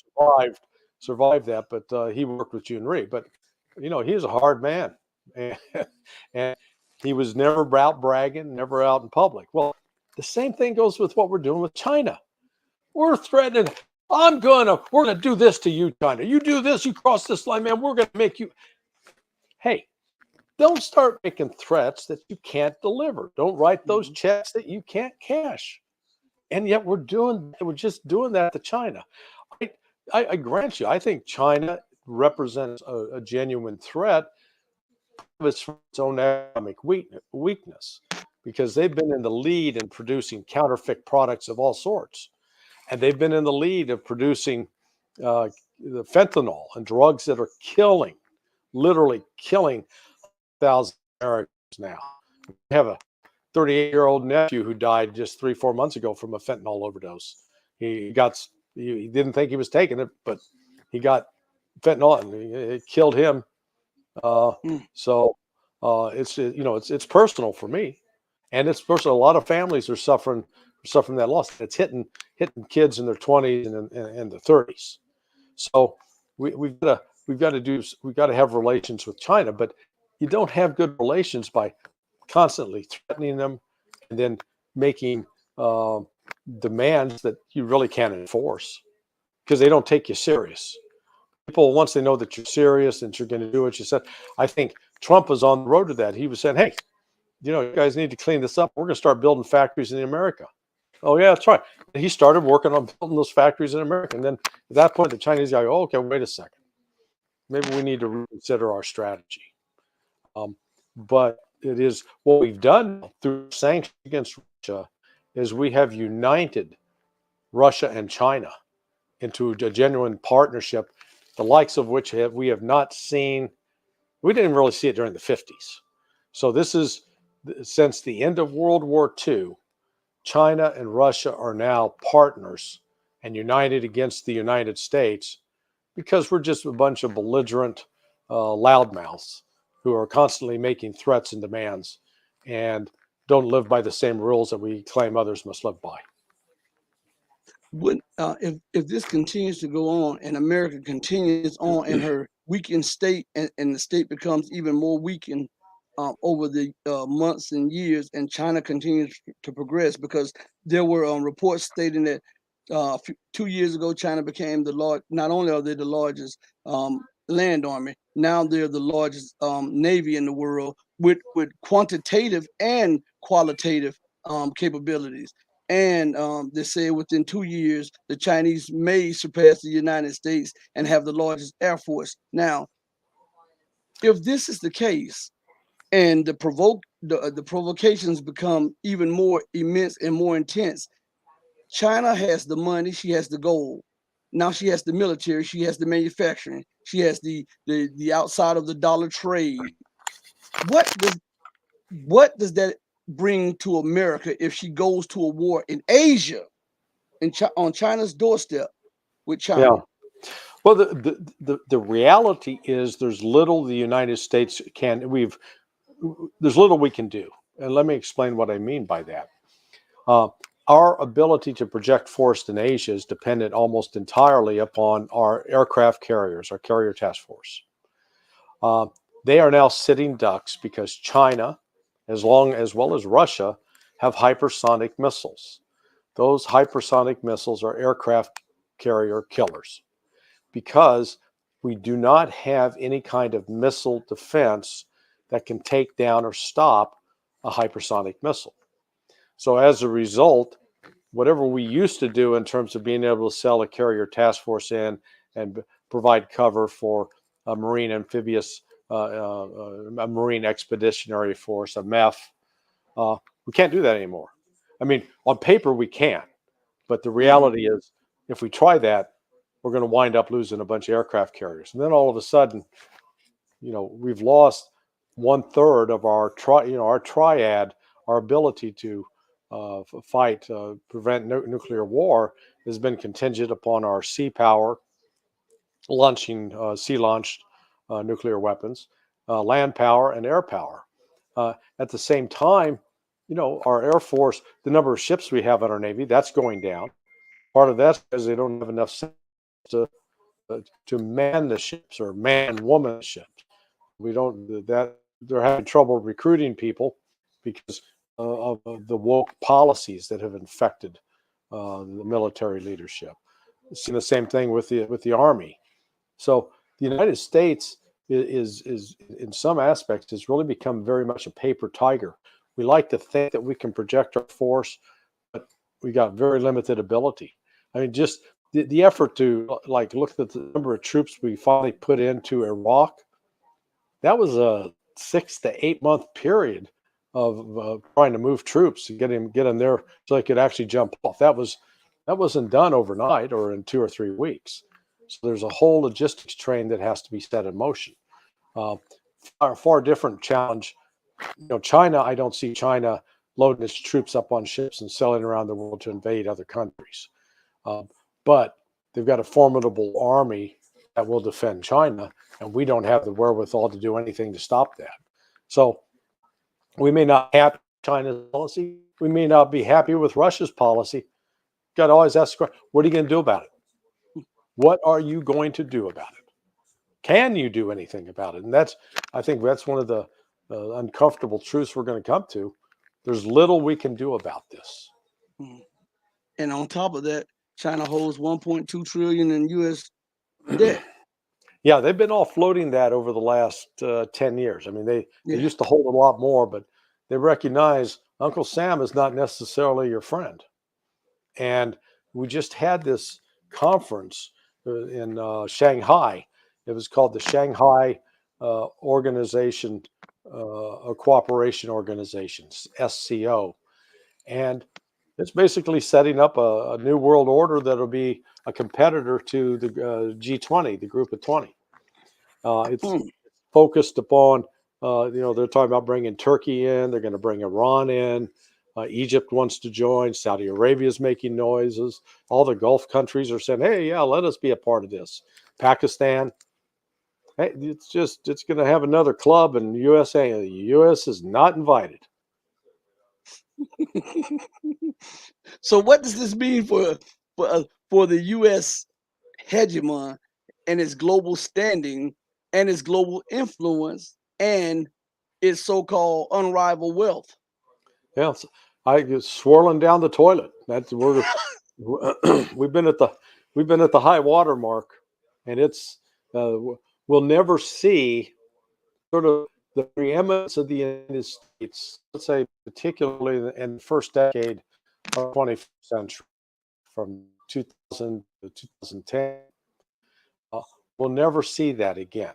survived that, but he worked with June Rhee. But he's a hard man, and He was never out bragging, never out in public. Well, the same thing goes with what we're doing with China. We're threatening, we're going to do this to you, China. You do this, you cross this line, man, we're going to make you. Hey, don't start making threats that you can't deliver. Don't write those checks that you can't cash. And yet we're just doing that to China. I grant you, I think China represents a genuine threat of its own economic weakness, because they've been in the lead in producing counterfeit products of all sorts. And they've been in the lead of producing the fentanyl and drugs that are literally killing thousands of Americans now. We have a 38-year-old nephew who died just 3-4 months ago from a fentanyl overdose. He didn't think he was taking it, but he got fentanyl and it killed him. So it's personal for me, and it's personal. A lot of families are suffering that loss. It's hitting kids in their 20s and the 30s. So we've got to have relations with China, but you don't have good relations by constantly threatening them and then making demands that you really can't enforce, because they don't take you serious. People, once they know that you're serious and you're going to do what you said, I think Trump was on the road to that. He was saying, hey, you guys need to clean this up. We're going to start building factories in America. Oh, yeah, that's right. And he started working on building those factories in America. And then at that point, the Chinese guy, oh, okay, wait a second. Maybe we need to reconsider our strategy. But it is what we've done through sanctions against Russia is we have united Russia and China into a genuine partnership, the likes of which we have not seen. We didn't really see it during the 50s. So this is, since the end of World War II, China and Russia are now partners and united against the United States, because we're just a bunch of belligerent loudmouths who are constantly making threats and demands and don't live by the same rules that we claim others must live by. If this continues to go on and America continues on in her weakened state, and the state becomes even more weakened over the months and years, and China continues to progress, because there were reports stating that 2 years ago China became not only are they the largest land army, now they're the largest navy in the world with quantitative and qualitative capabilities. And they say within 2 years, the Chinese may surpass the United States and have the largest air force. Now, if this is the case, and the provocations become even more immense and more intense, China has the money, she has the gold. Now she has the military, she has the manufacturing, she has the outside of the dollar trade. What does that bring to America if she goes to a war in Asia, on China's doorstep with China? Yeah. Well, the reality is there's little the United States there's little we can do. And let me explain what I mean by that. Our ability to project force in Asia is dependent almost entirely upon our aircraft carriers, our carrier task force. They are now sitting ducks because China, as well as Russia, have hypersonic missiles. Those hypersonic missiles are aircraft carrier killers, because we do not have any kind of missile defense that can take down or stop a hypersonic missile. So as a result, whatever we used to do in terms of being able to sell a carrier task force in and provide cover for a marine amphibious, a marine expeditionary force, a MEF, we can't do that anymore. I mean, on paper we can, but the reality is, if we try that, we're going to wind up losing a bunch of aircraft carriers. And then all of a sudden, we've lost 1/3 of our triad, our ability to prevent nuclear war has been contingent upon our sea power, launching sea-launched nuclear weapons, land power, and air power. At the same time, our Air Force, the number of ships we have in our Navy, that's going down. Part of that's because they don't have enough to man the ships or man woman ships. We don't. they're having trouble recruiting people because of the woke policies that have infected the military leadership. Seen the same thing with the Army. So the United States is in some aspects has really become very much a paper tiger. We like to think that we can project our force, but we got very limited ability. I mean, just the effort to like look at the number of troops we finally put into Iraq. That was a 6 to 8 month period of trying to move troops to get them there so they could actually jump off. That wasn't done overnight or in 2 or 3 weeks. So there's a whole logistics train that has to be set in motion. Far different challenge. China, I don't see China loading its troops up on ships and sailing around the world to invade other countries. But they've got a formidable army that will defend China, and we don't have the wherewithal to do anything to stop that. So we may not have China's policy. We may not be happy with Russia's policy. Got to always ask, what are you going to do about it? What are you going to do about it? Can you do anything about it? And I think that's one of the uncomfortable truths we're going to come to. There's little we can do about this. And on top of that, China holds 1.2 trillion in U.S. debt. Yeah, they've been all floating that over the last 10 years. I mean, they used to hold a lot more, but they recognize Uncle Sam is not necessarily your friend. And we just had this conference in Shanghai. It was called the Shanghai Organization, Cooperation Organizations, SCO. And it's basically setting up a new world order that'll be a competitor to the G20, the Group of 20. It's focused upon, they're talking about bringing Turkey in. They're going to bring Iran in. Egypt wants to join. Saudi Arabia is making noises. All the Gulf countries are saying, hey, yeah, let us be a part of this. Pakistan. Hey, it's going to have another club, and the U.S. is not invited. So what does this mean for the U.S. hegemon and its global standing and its global influence and its so-called unrivaled wealth? Yeah, I get swirling down the toilet. That's we've been at the high water mark, and it's we'll never see sort of the preeminence of the United States. Let's say particularly in the first decade of the 21st century, from 2000 to 2010. We'll never see that again.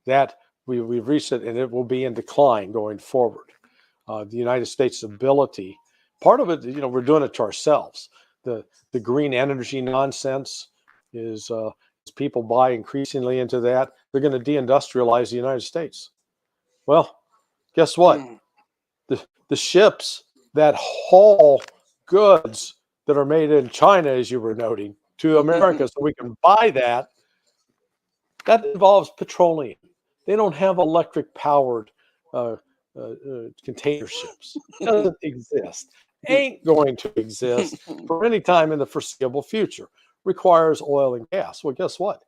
That we've reached it, and it will be in decline going forward. The United States' ability, part of it, we're doing it to ourselves. The green energy nonsense is as people buy increasingly into that, they're going to deindustrialize the United States. Well, guess what? The ships that haul goods that are made in China, as you were noting, to America, so we can buy that involves petroleum. They don't have electric powered container ships. It doesn't exist. Ain't going to exist for any time in the foreseeable future. Requires oil and gas. Well, guess what?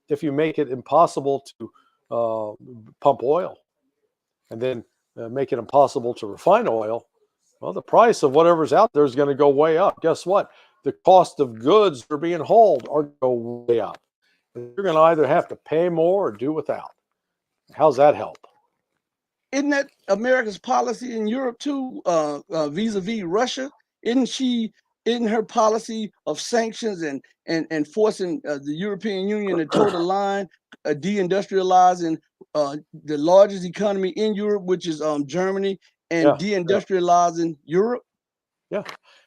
If you make it impossible to pump oil and then make it impossible to refine oil, well, the price of whatever's out there is going to go way up. Guess what? The cost of goods that are being hauled are going to go way up. You're going to either have to pay more or do without. How's that help? Isn't that America's policy in Europe too, vis-a-vis Russia? Isn't her policy of sanctions and forcing the European Union to toe the line, deindustrializing the largest economy in Europe, which is Germany, and deindustrializing Europe? Yeah.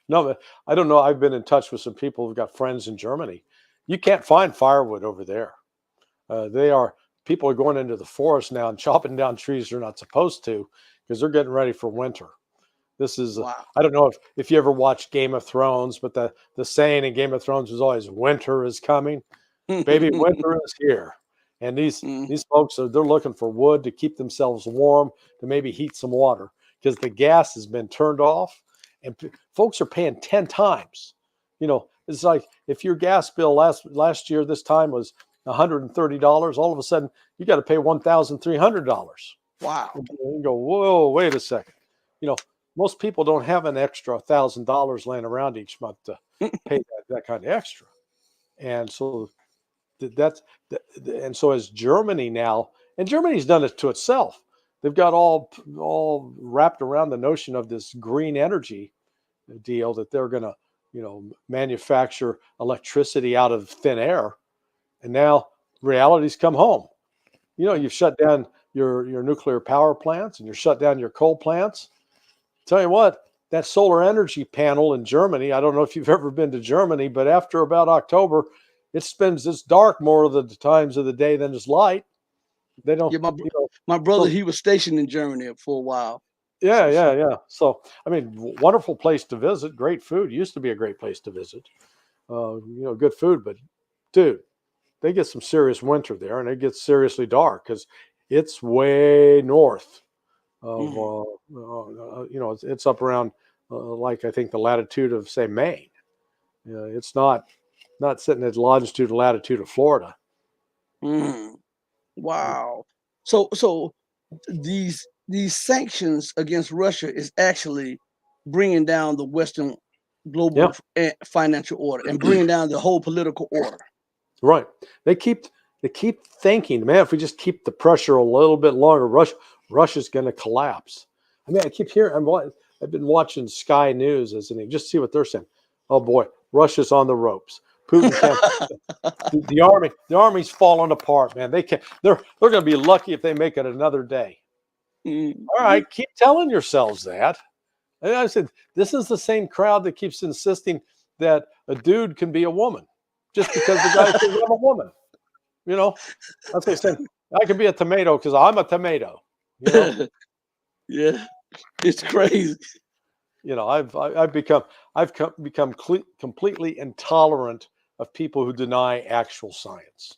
No, I don't know. I've been in touch with some people who've got friends in Germany. You can't find firewood over there. People are going into the forest now and chopping down trees they're not supposed to because they're getting ready for winter. This is, wow. I don't know if you ever watched Game of Thrones, but the saying in Game of Thrones was always winter is coming. Baby, winter is here. And these folks, they're looking for wood to keep themselves warm, to maybe heat some water because the gas has been turned off and folks are paying 10 times. It's like if your gas bill last year, this time was $130, all of a sudden you got to pay $1,300. Wow. And you go, whoa, wait a second. You know, most people don't have an extra $1,000 laying around each month to pay that kind of extra. And so that's and so as Germany now, and Germany's done it to itself. They've got all wrapped around the notion of this green energy deal that they're going to, manufacture electricity out of thin air. And now reality's come home. You've shut down your nuclear power plants and you're shut down your coal plants. Tell you what, that solar energy panel in Germany, I don't know if you've ever been to Germany, but after about October, it's dark more of the times of the day than it's light. They don't. Yeah, my brother, he was stationed in Germany for a while. Yeah. So, I mean, wonderful place to visit. Great food. Used to be a great place to visit. Good food. But, dude, they get some serious winter there, and it gets seriously dark because it's way north of, it's up around, like I think the latitude of, say, Maine. It's not sitting at longitude and latitude of Florida. Wow. So these sanctions against Russia is actually bringing down the Western global financial order and bringing down the whole political order. Right. They keep thinking, man, if we just keep the pressure a little bit longer, Russia's going to collapse. I mean, I keep hearing. I've been watching Sky News just see what they're saying. Oh boy, Russia's on the ropes. Putin can't. the army's falling apart, man. They can't. They're going to be lucky if they make it another day. All right, keep telling yourselves that. And I said, this is the same crowd that keeps insisting that a dude can be a woman just because the guy says I'm a woman. That's what saying. I can be a tomato because I'm a tomato. Yeah, it's crazy. I've become completely intolerant of people who deny actual science.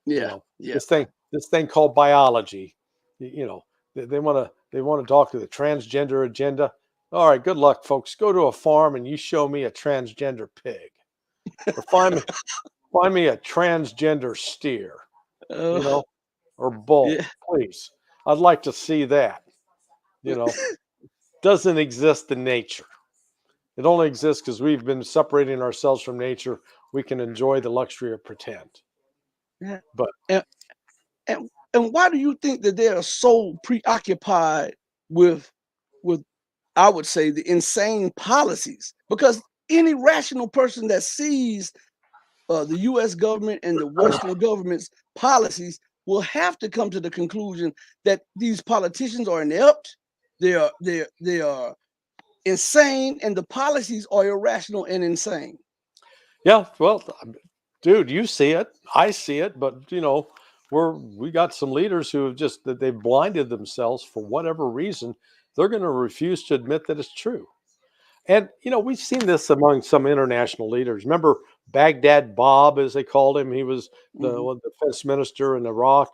Yeah. This thing called biology. They want to talk to the transgender agenda. All right, good luck, folks. Go to a farm and you show me a transgender pig, or find me a transgender steer, or bull, please. I'd like to see that. Doesn't exist in nature. It only exists because we've been separating ourselves from nature. We can enjoy the luxury of pretend. Yeah. But and why do you think that they are so preoccupied with I would say the insane policies? Because any rational person that sees the U.S. government and the Western government's policies will have to come to the conclusion that these politicians are inept, they are insane, and the policies are irrational and insane. Yeah, well, dude, you see it, I see it, but we got some leaders who have they've blinded themselves for whatever reason. They're going to refuse to admit that it's true. And, we've seen this among some international leaders. Remember Baghdad Bob, as they called him? He was the defense minister in Iraq.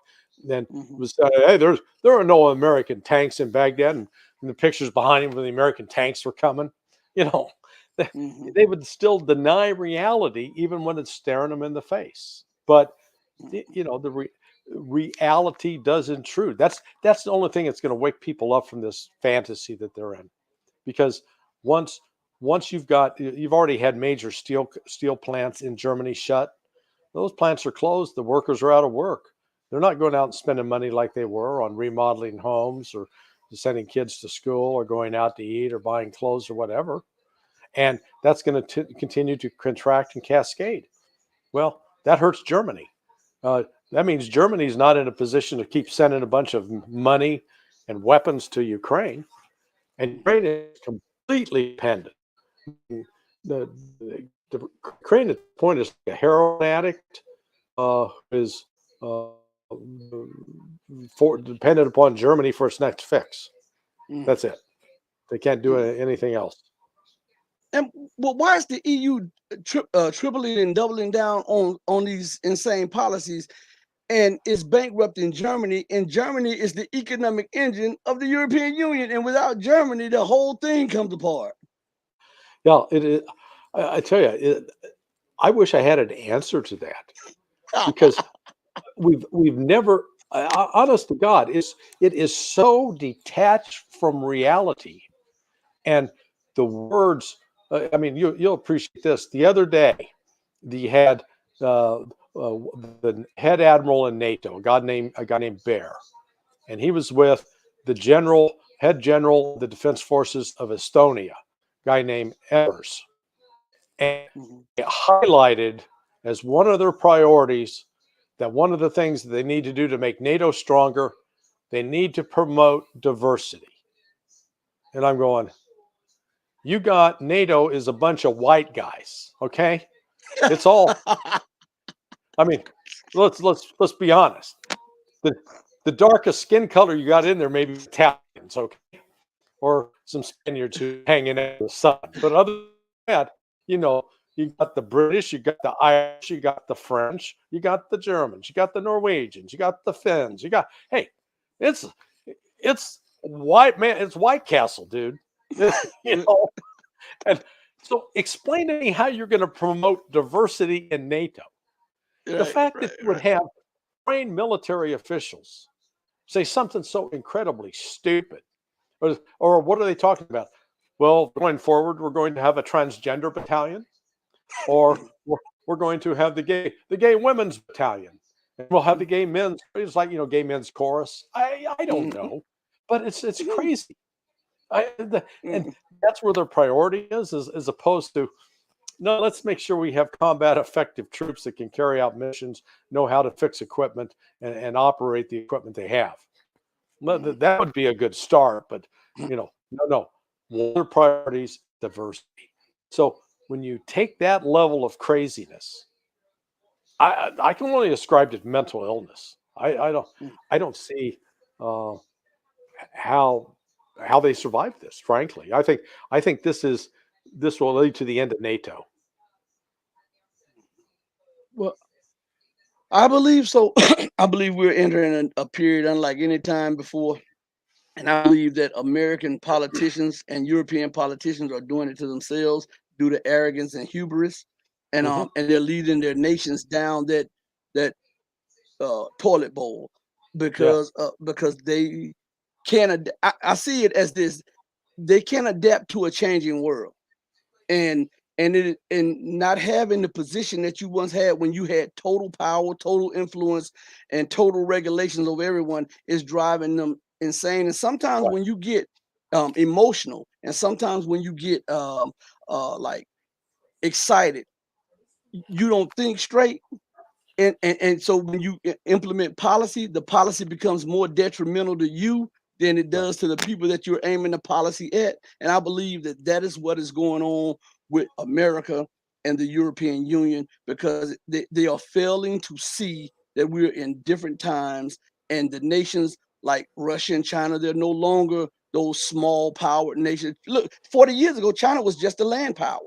And was hey, there are no American tanks in Baghdad. And the pictures behind him when the American tanks were coming. They would still deny reality even when it's staring them in the face. But, the reality does intrude. That's the only thing that's going to wake people up from this fantasy that they're in. Because once you've already had major steel plants in Germany shut, those plants are closed. The workers are out of work. They're not going out and spending money like they were on remodeling homes or sending kids to school or going out to eat or buying clothes or whatever. And that's going to continue to contract and cascade. Well, that hurts Germany. That means Germany's not in a position to keep sending a bunch of money and weapons to Ukraine. And Ukraine is completely dependent. The Ukraine at the point is like a heroin addict who is dependent upon Germany for its next fix. That's it. They can't do anything else. And why is the EU tripling and doubling down on these insane policies and is bankrupting Germany? And Germany is the economic engine of the European Union. And without Germany, the whole thing comes apart. Yeah, I tell you, I wish I had an answer to that, because we've never Honest to God, it is so detached from reality. And the words, I mean, you'll appreciate this. The other day, the had the head admiral in NATO, a guy named Bear, and he was with the head general of the defense forces of Estonia, a guy named Evers, and it highlighted as one of their priorities that one of the things that they need to do to make NATO stronger, they need to promote diversity. And I'm going, you got NATO is a bunch of white guys, okay? It's all. I mean, let's be honest. The darkest skin color you got in there maybe Italians, okay, or some Spaniards who hanging out in the sun. But other than that, you know, you got the British, you got the Irish, you got the French, you got the Germans, you got the Norwegians, you got the Finns, you got it's white man, it's White Castle, dude. You know, and so explain to me how you're going to promote diversity in NATO. The fact that you would have trained military officials say something so incredibly stupid, or what are they talking about? Well, going forward, we're going to have a transgender battalion, or we're going to have the gay women's battalion, and we'll have the gay men's. It's like, you know, gay men's chorus. I don't know, but it's crazy. And that's where their priority is as opposed to, no, let's make sure we have combat effective troops that can carry out missions, know how to fix equipment, and operate the equipment they have. That would be a good start, but you know, no. One of their priorities, diversity. So when you take that level of craziness, I can only ascribe it to mental illness. I don't see how they survive this. Frankly, I think this will lead to the end of NATO. Well, I believe so. I believe we're entering a period unlike any time before. And I believe that American politicians and European politicians are doing it to themselves due to arrogance and hubris. And they're leading their nations down that toilet bowl because they can't. I see it as this: they can't adapt to a changing world, and not having the position that you once had when you had total power, total influence, and total regulations over everyone is driving them insane. And sometimes when you get emotional, and sometimes when you get like excited, you don't think straight. And so when you implement policy, the policy becomes more detrimental to you than it does to the people that you're aiming the policy at. And I believe that that is what is going on with America and the European Union, because they are failing to see that we're in different times, and the nations like Russia and China, they're no longer those small powered nations. Look, 40 years ago, China was just a land power.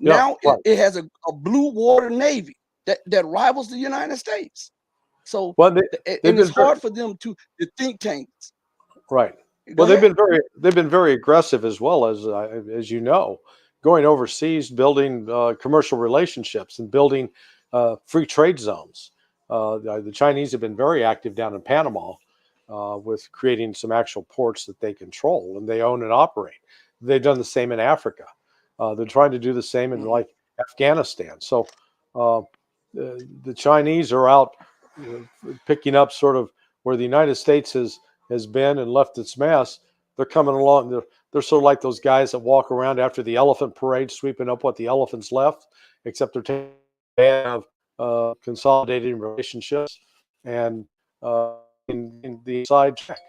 Now it has a blue water navy that rivals the United States. So, and it's hard for them to the think tanks. Right. Well, they've been very aggressive as well, as you know, going overseas, building commercial relationships and building free trade zones. The Chinese have been very active down in Panama with creating some actual ports that they control and they own and operate. They've done the same in Africa. They're trying to do the same in like Afghanistan. So the Chinese are out picking up sort of where the United States has been and left its mess. They're coming along. They're sort of like those guys that walk around after the elephant parade, sweeping up what the elephants left, except they're taking advantage of consolidating relationships and in the side check.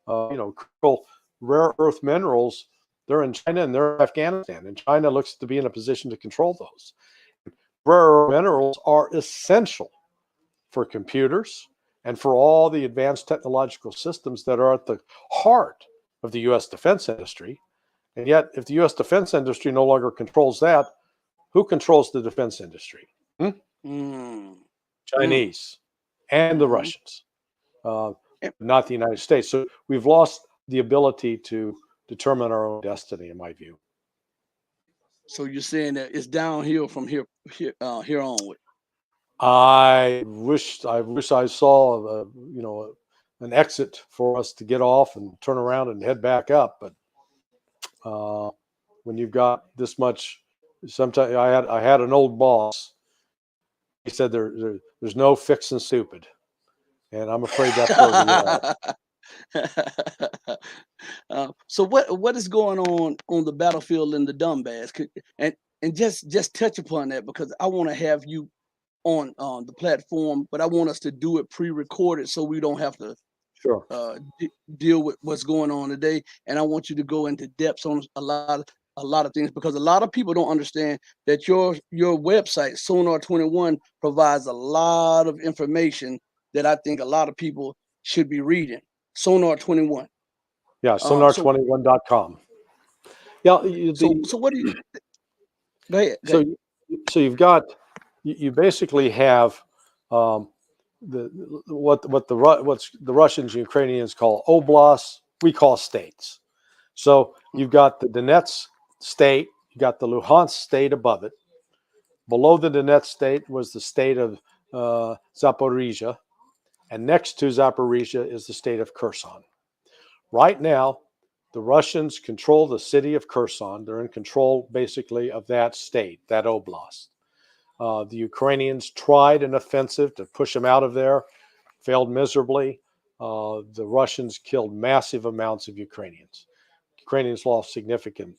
Critical rare earth minerals, they're in China and they're in Afghanistan, and China looks to be in a position to control those. Rare earth minerals are essential for computers and for all the advanced technological systems that are at the heart of the U.S. defense industry. And yet, if the U.S. defense industry no longer controls that, who controls the defense industry? Chinese and the Russians, not the United States. So we've lost the ability to determine our own destiny, in my view. So you're saying that it's downhill from here onward? I wish I saw an exit for us to get off and turn around and head back up. But when you've got this much, sometimes I had an old boss. He said there's no fixing stupid, and I'm afraid that's where we are. So what is going on the battlefield in the Donbass? And just touch upon that, because I want to have you on the platform, but I want us to do it pre-recorded so we don't have to Sure. deal with what's going on today. And I want you to go into depths on a lot of things, because a lot of people don't understand that your website Sonar 21 provides a lot of information that I think a lot of people should be reading. Sonar 21. Yeah, sonar21.com. Yeah. So what do you? Go ahead. So you've got, you basically have what the Russians and Ukrainians call oblasts, we call states. So you've got the Donetsk state, you got the Luhansk state above it. Below the Donetsk state was the state of Zaporizhia, and next to Zaporizhia is the state of Kherson. Right now, the Russians control the city of Kherson. They're in control, basically, of that state, that oblast. The Ukrainians tried an offensive to push them out of there, failed miserably. The Russians killed massive amounts of Ukrainians. Ukrainians lost significant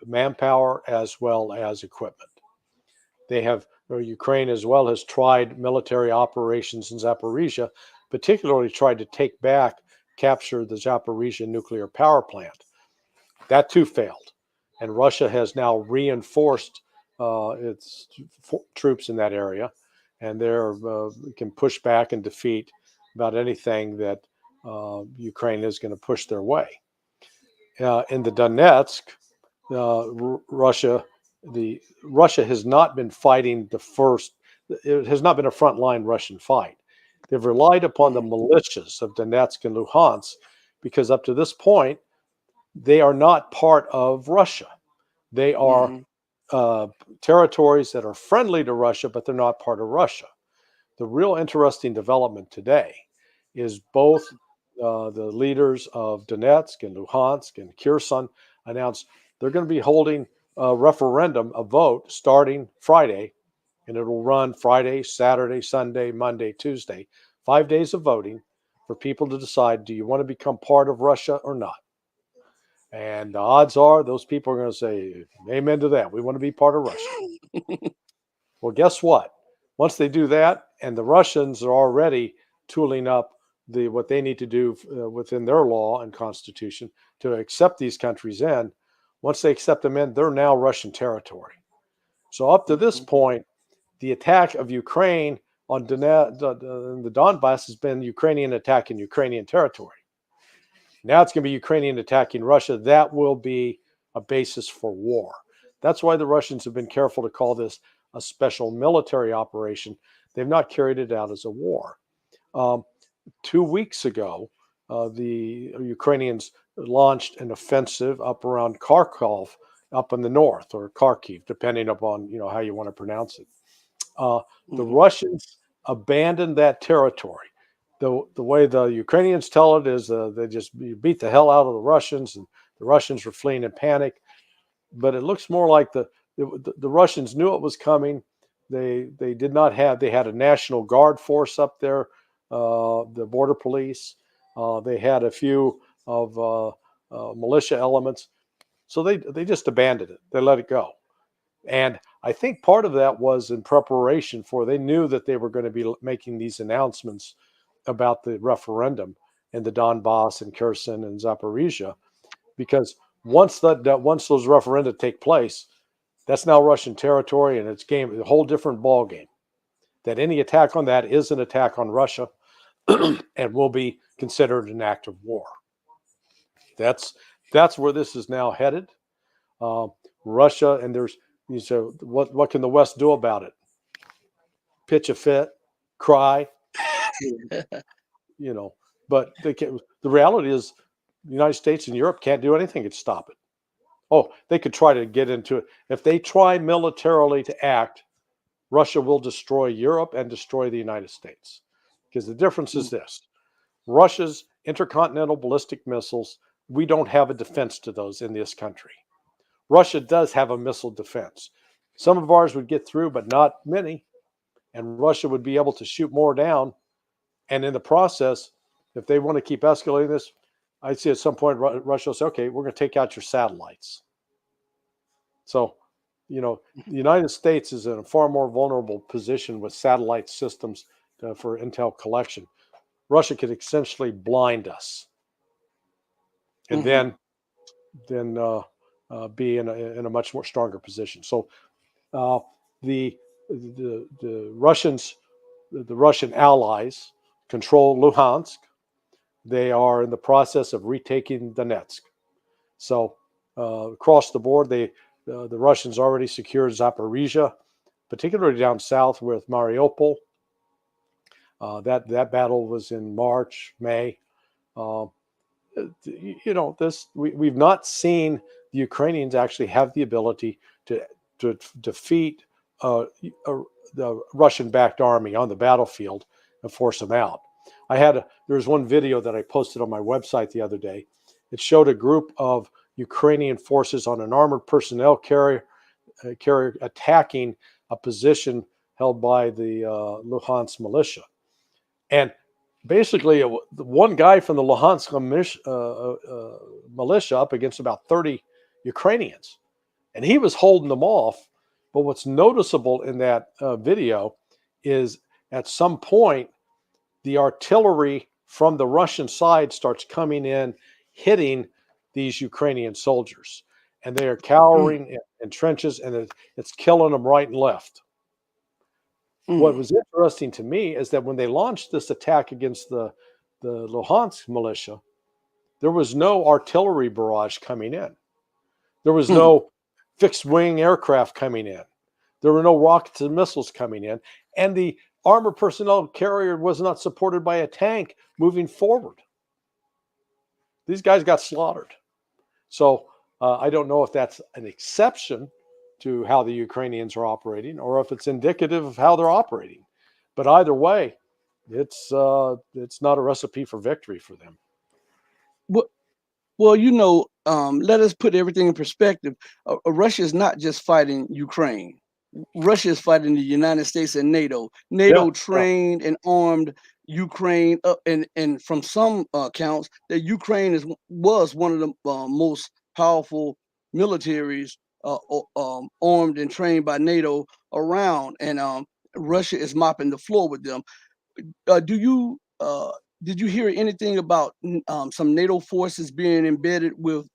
manpower as well as equipment. Ukraine as well has tried military operations in Zaporizhia, particularly tried to capture the Zaporizhia nuclear power plant. That too failed. And Russia has now reinforced its troops in that area, and they can push back and defeat about anything that Ukraine is going to push their way. In the Donetsk, Russia has not been fighting it has not been a frontline Russian fight. They've relied upon the militias of Donetsk and Luhansk, because up to this point, they are not part of Russia. They are territories that are friendly to Russia, but they're not part of Russia. The real interesting development today is both the leaders of Donetsk and Luhansk and Kherson announced they're going to be holding a referendum, a vote, starting Friday, and it'll run Friday, Saturday, Sunday, Monday, Tuesday, 5 days of voting for people to decide, do you want to become part of Russia or not? And the odds are those people are going to say, amen to that. We want to be part of Russia. Well, guess what? Once they do that, and the Russians are already tooling up what they need to do within their law and constitution to accept these countries in, once they accept them in, they're now Russian territory. So up to this point, the attack of Ukraine on the Donbass has been Ukrainian attacking Ukrainian territory. Now it's going to be Ukrainian attacking Russia. That will be a basis for war. That's why the Russians have been careful to call this a special military operation. They've not carried it out as a war. 2 weeks ago, the Ukrainians launched an offensive up around Kharkov, up in the north, or Kharkiv, depending upon how you want to pronounce it. The Russians abandoned that territory. The way the Ukrainians tell it is they just beat the hell out of the Russians, and the Russians were fleeing in panic. But it looks more like the Russians knew it was coming. They had a National Guard force up there, the border police. They had a few of militia elements. So they just abandoned it. They let it go. And I think part of that was in preparation they knew that they were going to be making these announcements about the referendum in the Donbass and Kherson and Zaporizhia, because once those referenda take place, that's now Russian territory, and it's a whole different ball game. That any attack on that is an attack on Russia and will be considered an act of war. That's where this is now headed. Russia, and what can the West do about it? Pitch a fit, cry, but they can. The reality is, the United States and Europe can't do anything to stop it. Oh, they could try to get into it. If they try militarily to act, Russia will destroy Europe and destroy the United States. Because the difference is this: Russia's intercontinental ballistic missiles, we don't have a defense to those in this country. Russia does have a missile defense. Some of ours would get through, but not many. And Russia would be able to shoot more down. And in the process, if they want to keep escalating this, I'd see at some point Russia will say, okay, we're going to take out your satellites. So, you know, the United States is in a far more vulnerable position with satellite systems for intel collection. Russia could essentially blind us, and then be in a much more stronger position. So the Russians, the Russian allies, control Luhansk. They are in the process of retaking Donetsk. So across the board, the Russians already secured Zaporizhia, particularly down south with Mariupol. That battle was in March, May. You know, we've not seen the Ukrainians actually have the ability to defeat the Russian-backed army on the battlefield and force them out. There was one video that I posted on my website the other day. It showed a group of Ukrainian forces on an armored personnel carrier attacking a position held by the Luhansk militia. And basically, one guy from the Luhansk militia up against about 30 Ukrainians. And he was holding them off. But what's noticeable in that video is at some point, the artillery from the Russian side starts coming in, hitting these Ukrainian soldiers. And they are cowering in trenches, and it's killing them right and left. What was interesting to me is that when they launched this attack against the Luhansk militia, there was no artillery barrage coming in. There was no fixed-wing aircraft coming in. There were no rockets and missiles coming in. And the armored personnel carrier was not supported by a tank moving forward. These guys got slaughtered. So I don't know if that's an exception to how the Ukrainians are operating, or if it's indicative of how they're operating. But either way, it's not a recipe for victory for them. Well, you know, let us put everything in perspective. Russia is not just fighting Ukraine. Russia is fighting the United States and NATO. NATO trained and armed Ukraine, and from some accounts, that Ukraine was one of the most powerful militaries armed and trained by NATO around, and Russia is mopping the floor with them. Did you hear anything about some NATO forces being embedded with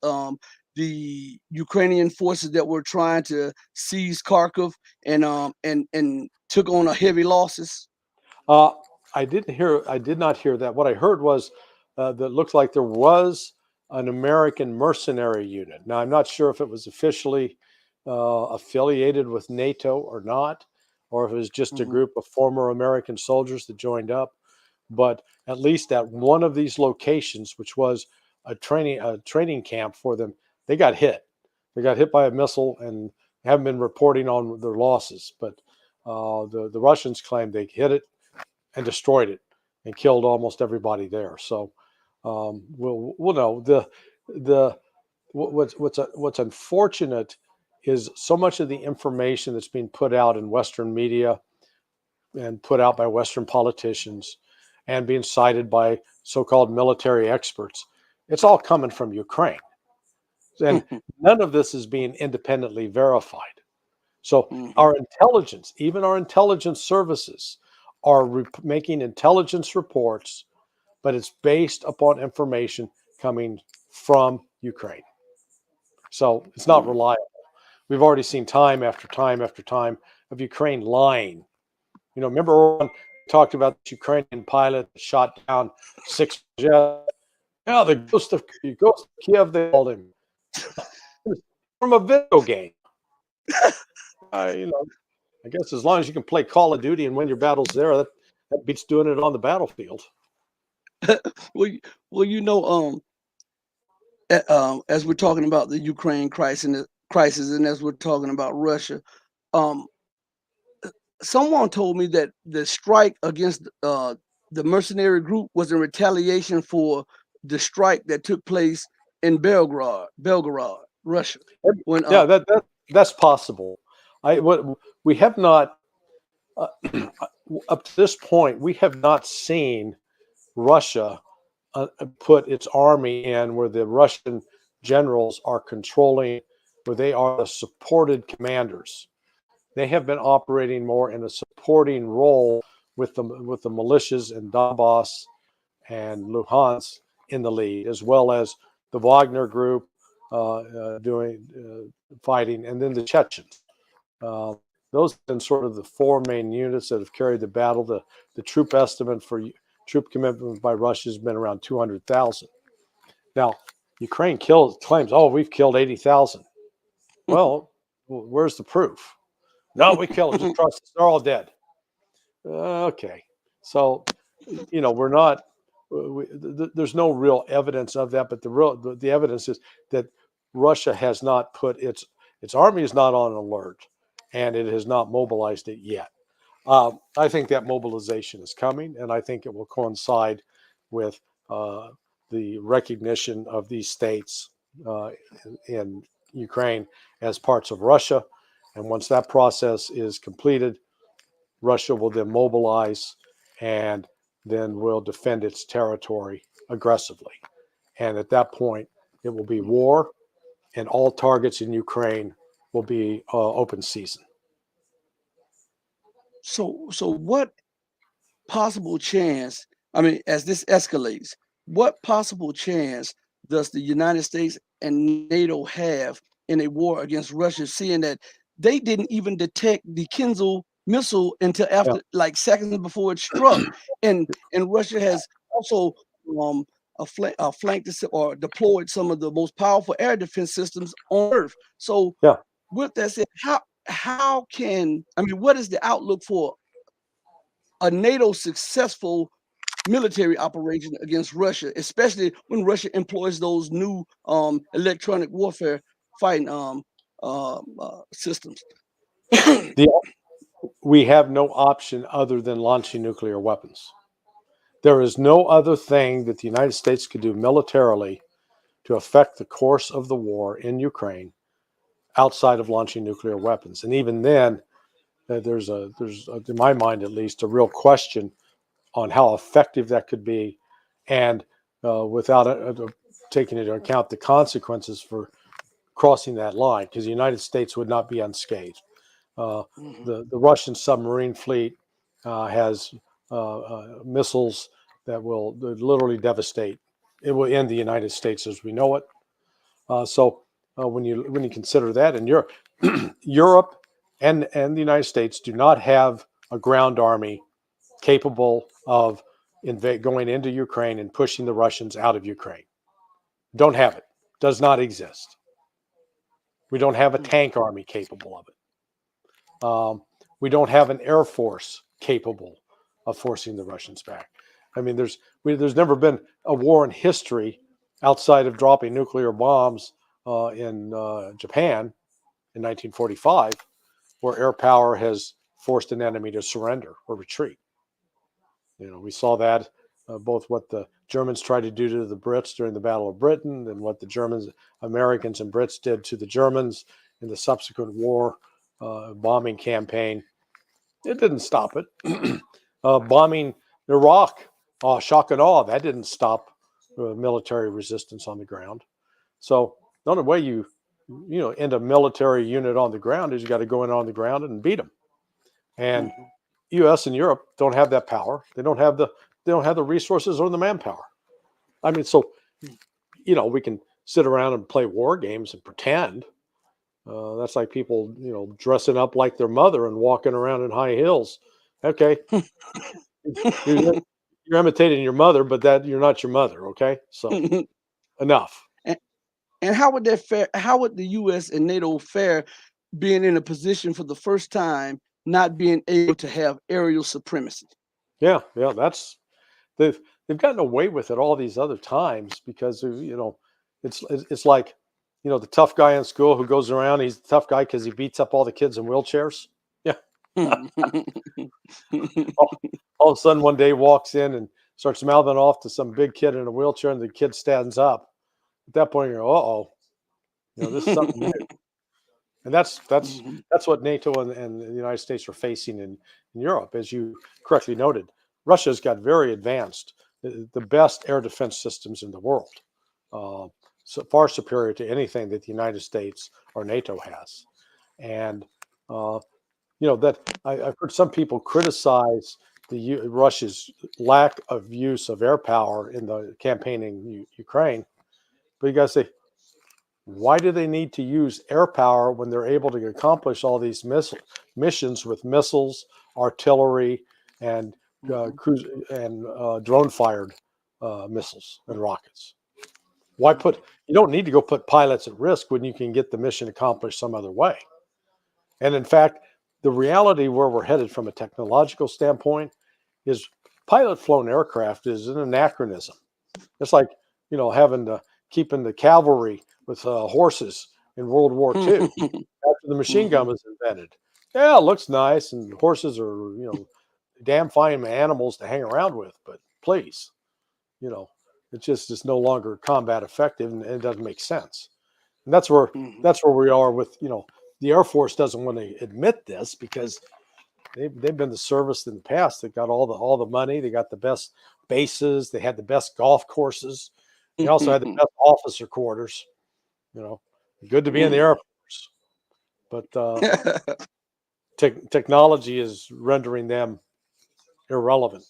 the Ukrainian forces that were trying to seize Kharkiv and took on a heavy losses? I did not hear that. What I heard was that it looked like there was an American mercenary unit. Now, I'm not sure if it was officially affiliated with NATO or not, or if it was just a group of former American soldiers that joined up. But at least at one of these locations, which was a training camp for them, they got hit. They got hit by a missile and haven't been reporting on their losses. But the Russians claimed they hit it and destroyed it and killed almost everybody there. So we'll know. What's unfortunate is so much of the information that's being put out in Western media and put out by Western politicians and being cited by so-called military experts, it's all coming from Ukraine. And none of this is being independently verified. So our intelligence, even our intelligence services, are making intelligence reports, but it's based upon information coming from Ukraine. So it's not reliable. We've already seen time after time after time of Ukraine lying. You know, remember when we talked about the Ukrainian pilot that shot down 6 jets? Yeah, the ghost of Kiev, they called him. From a video game. You know, I guess as long as you can play Call of Duty and win your battles there, that beats doing it on the battlefield. Well, you know, as we're talking about the Ukraine crisis, and as we're talking about Russia, someone told me that the strike against the mercenary group was in retaliation for the strike that took place in Belgorod, Russia. When Yeah, that's possible. We have not up to this point, we have not seen Russia put its army in where the Russian generals are controlling, where they are the supported commanders. They have been operating more in a supporting role with the militias in Donbass and Luhansk in the lead, as well as the Wagner group doing fighting, and then the Chechens. Uh, those have been sort of the four main units that have carried the battle. The troop estimate for troop commitment by Russia has been around 200,000. Now, Ukraine claims, oh, we've killed 80,000. Well, where's the proof? No, we killed them. Just trust us. They're all dead. Okay. So, we're not, there's no real evidence of that, but the evidence is that Russia has not put its army is not on alert, and it has not mobilized it yet. I think that mobilization is coming, and I think it will coincide with the recognition of these states in Ukraine as parts of Russia. And once that process is completed, Russia will then mobilize and then will defend its territory aggressively. And at that point, it will be war, and all targets in Ukraine will be open season. So what possible chance, I mean, as this escalates, what possible chance does the United States and NATO have in a war against Russia, seeing that they didn't even detect the Kinzhal missile until after, like seconds before it struck, and Russia has also flanked or deployed some of the most powerful air defense systems on Earth. So, with that said, how can, I mean, what is the outlook for a NATO successful military operation against Russia, especially when Russia employs those new electronic warfare fighting systems? We have no option other than launching nuclear weapons. There is no other thing that the United States could do militarily to affect the course of the war in Ukraine outside of launching nuclear weapons. And even then, there's in my mind at least, a real question on how effective that could be, and without taking into account the consequences for crossing that line, because the United States would not be unscathed. The Russian submarine fleet has missiles that will literally devastate. It will end the United States as we know it. So when you consider that, and Europe and the United States do not have a ground army capable of going into Ukraine and pushing the Russians out of Ukraine. Don't have it. Does not exist. We don't have a tank army capable of it. We don't have an air force capable of forcing the Russians back. I mean, there's never been a war in history outside of dropping nuclear bombs in Japan in 1945, where air power has forced an enemy to surrender or retreat. We saw that both what the Germans tried to do to the Brits during the Battle of Britain, and what the Germans, Americans, and Brits did to the Germans in the subsequent war bombing campaign. It didn't stop it. Bombing Iraq, shock and awe, that didn't stop military resistance on the ground. So the only way you end a military unit on the ground is you got to go in on the ground and beat them. And U.S. and Europe don't have that power. They don't have the resources or the manpower. I mean, so we can sit around and play war games and pretend. That's like people, dressing up like their mother and walking around in high heels. Okay, you're imitating your mother, but that you're not your mother. Okay, so enough. And how would that fare? How would the U.S. and NATO fare being in a position for the first time, not being able to have aerial supremacy? Yeah, that's they've gotten away with it all these other times because it's like the tough guy in school who goes around. He's the tough guy because he beats up all the kids in wheelchairs. Yeah, All of a sudden, one day walks in and starts mouthing off to some big kid in a wheelchair, and the kid stands up. At that point, you go, "Uh-oh, this is something new." And that's what NATO and the United States are facing in Europe, as you correctly noted. Russia's got very advanced, the best air defense systems in the world, so far superior to anything that the United States or NATO has. And that I've heard some people criticize Russia's lack of use of air power in the campaign in Ukraine, but you got to say, why do they need to use air power when they're able to accomplish all these missions with missiles, artillery, and cruise and drone-fired missiles and rockets? Why you don't need to go put pilots at risk when you can get the mission accomplished some other way. And in fact, the reality where we're headed from a technological standpoint is pilot-flown aircraft is an anachronism. It's like, keeping the cavalry with horses in World War II after the machine gun was invented. Yeah, it looks nice, and horses are, damn fine animals to hang around with, but please, it just is no longer combat effective, and it doesn't make sense. And that's where we are with, the Air Force doesn't want to admit this because they've been the service in the past that got all the money. They got the best bases. They had the best golf courses. They also had the best officer quarters. Good to be in the Air Force, but technology is rendering them irrelevant.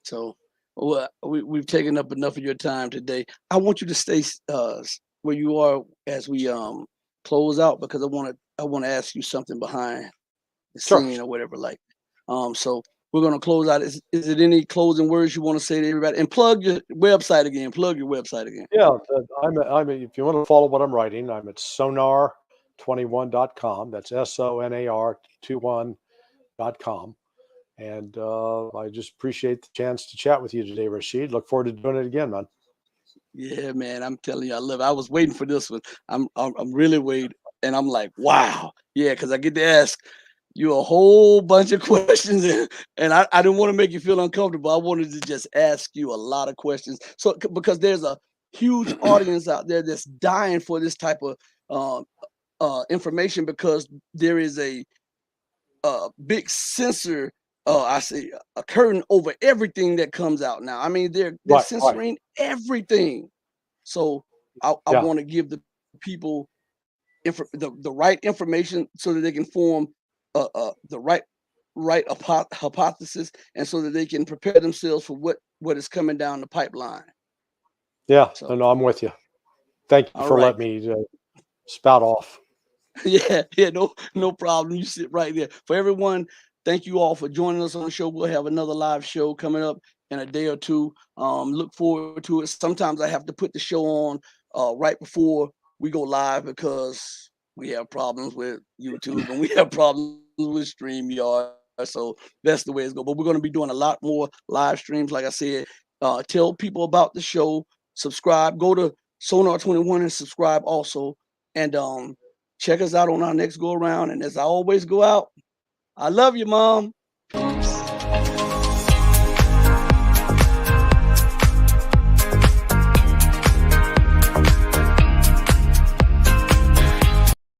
So, we've taken up enough of your time today. I want you to stay where you are as we close out, because I want to ask you something behind the scene or whatever. So we're going to close out. Is it any closing words you want to say to everybody? And plug your website again. Yeah, I'm if you want to follow what I'm writing, I'm at sonar21.com. That's SONAR21.com. And I just appreciate the chance to chat with you today, Rashid. Look forward to doing it again, man. Yeah, man. I'm telling you, I love it. I was waiting for this one. I'm really waiting. And I'm like, wow. Yeah, because I get to ask you a whole bunch of questions, and I didn't want to make you feel uncomfortable. I wanted to just ask you a lot of questions. So because there's a huge audience out there that's dying for this type of information, because there is a big censor, I say a curtain over everything that comes out now. I mean, they're censoring everything. So I want to give the people the right information so that they can form the right hypothesis, and so that they can prepare themselves for what is coming down the pipeline. Yeah, so, no, I'm with you. Thank you for letting me spout off. Yeah, no problem. You sit right there. For everyone, thank you all for joining us on the show. We'll have another live show coming up in a day or two. Look forward to it. Sometimes I have to put the show on right before we go live, because we have problems with YouTube and we have problems with StreamYard. So that's the way it's going. But we're going to be doing a lot more live streams. Like I said, tell people about the show. Subscribe. Go to Sonar21 and subscribe also. And check us out on our next go around. And as I always go out, I love you, Mom.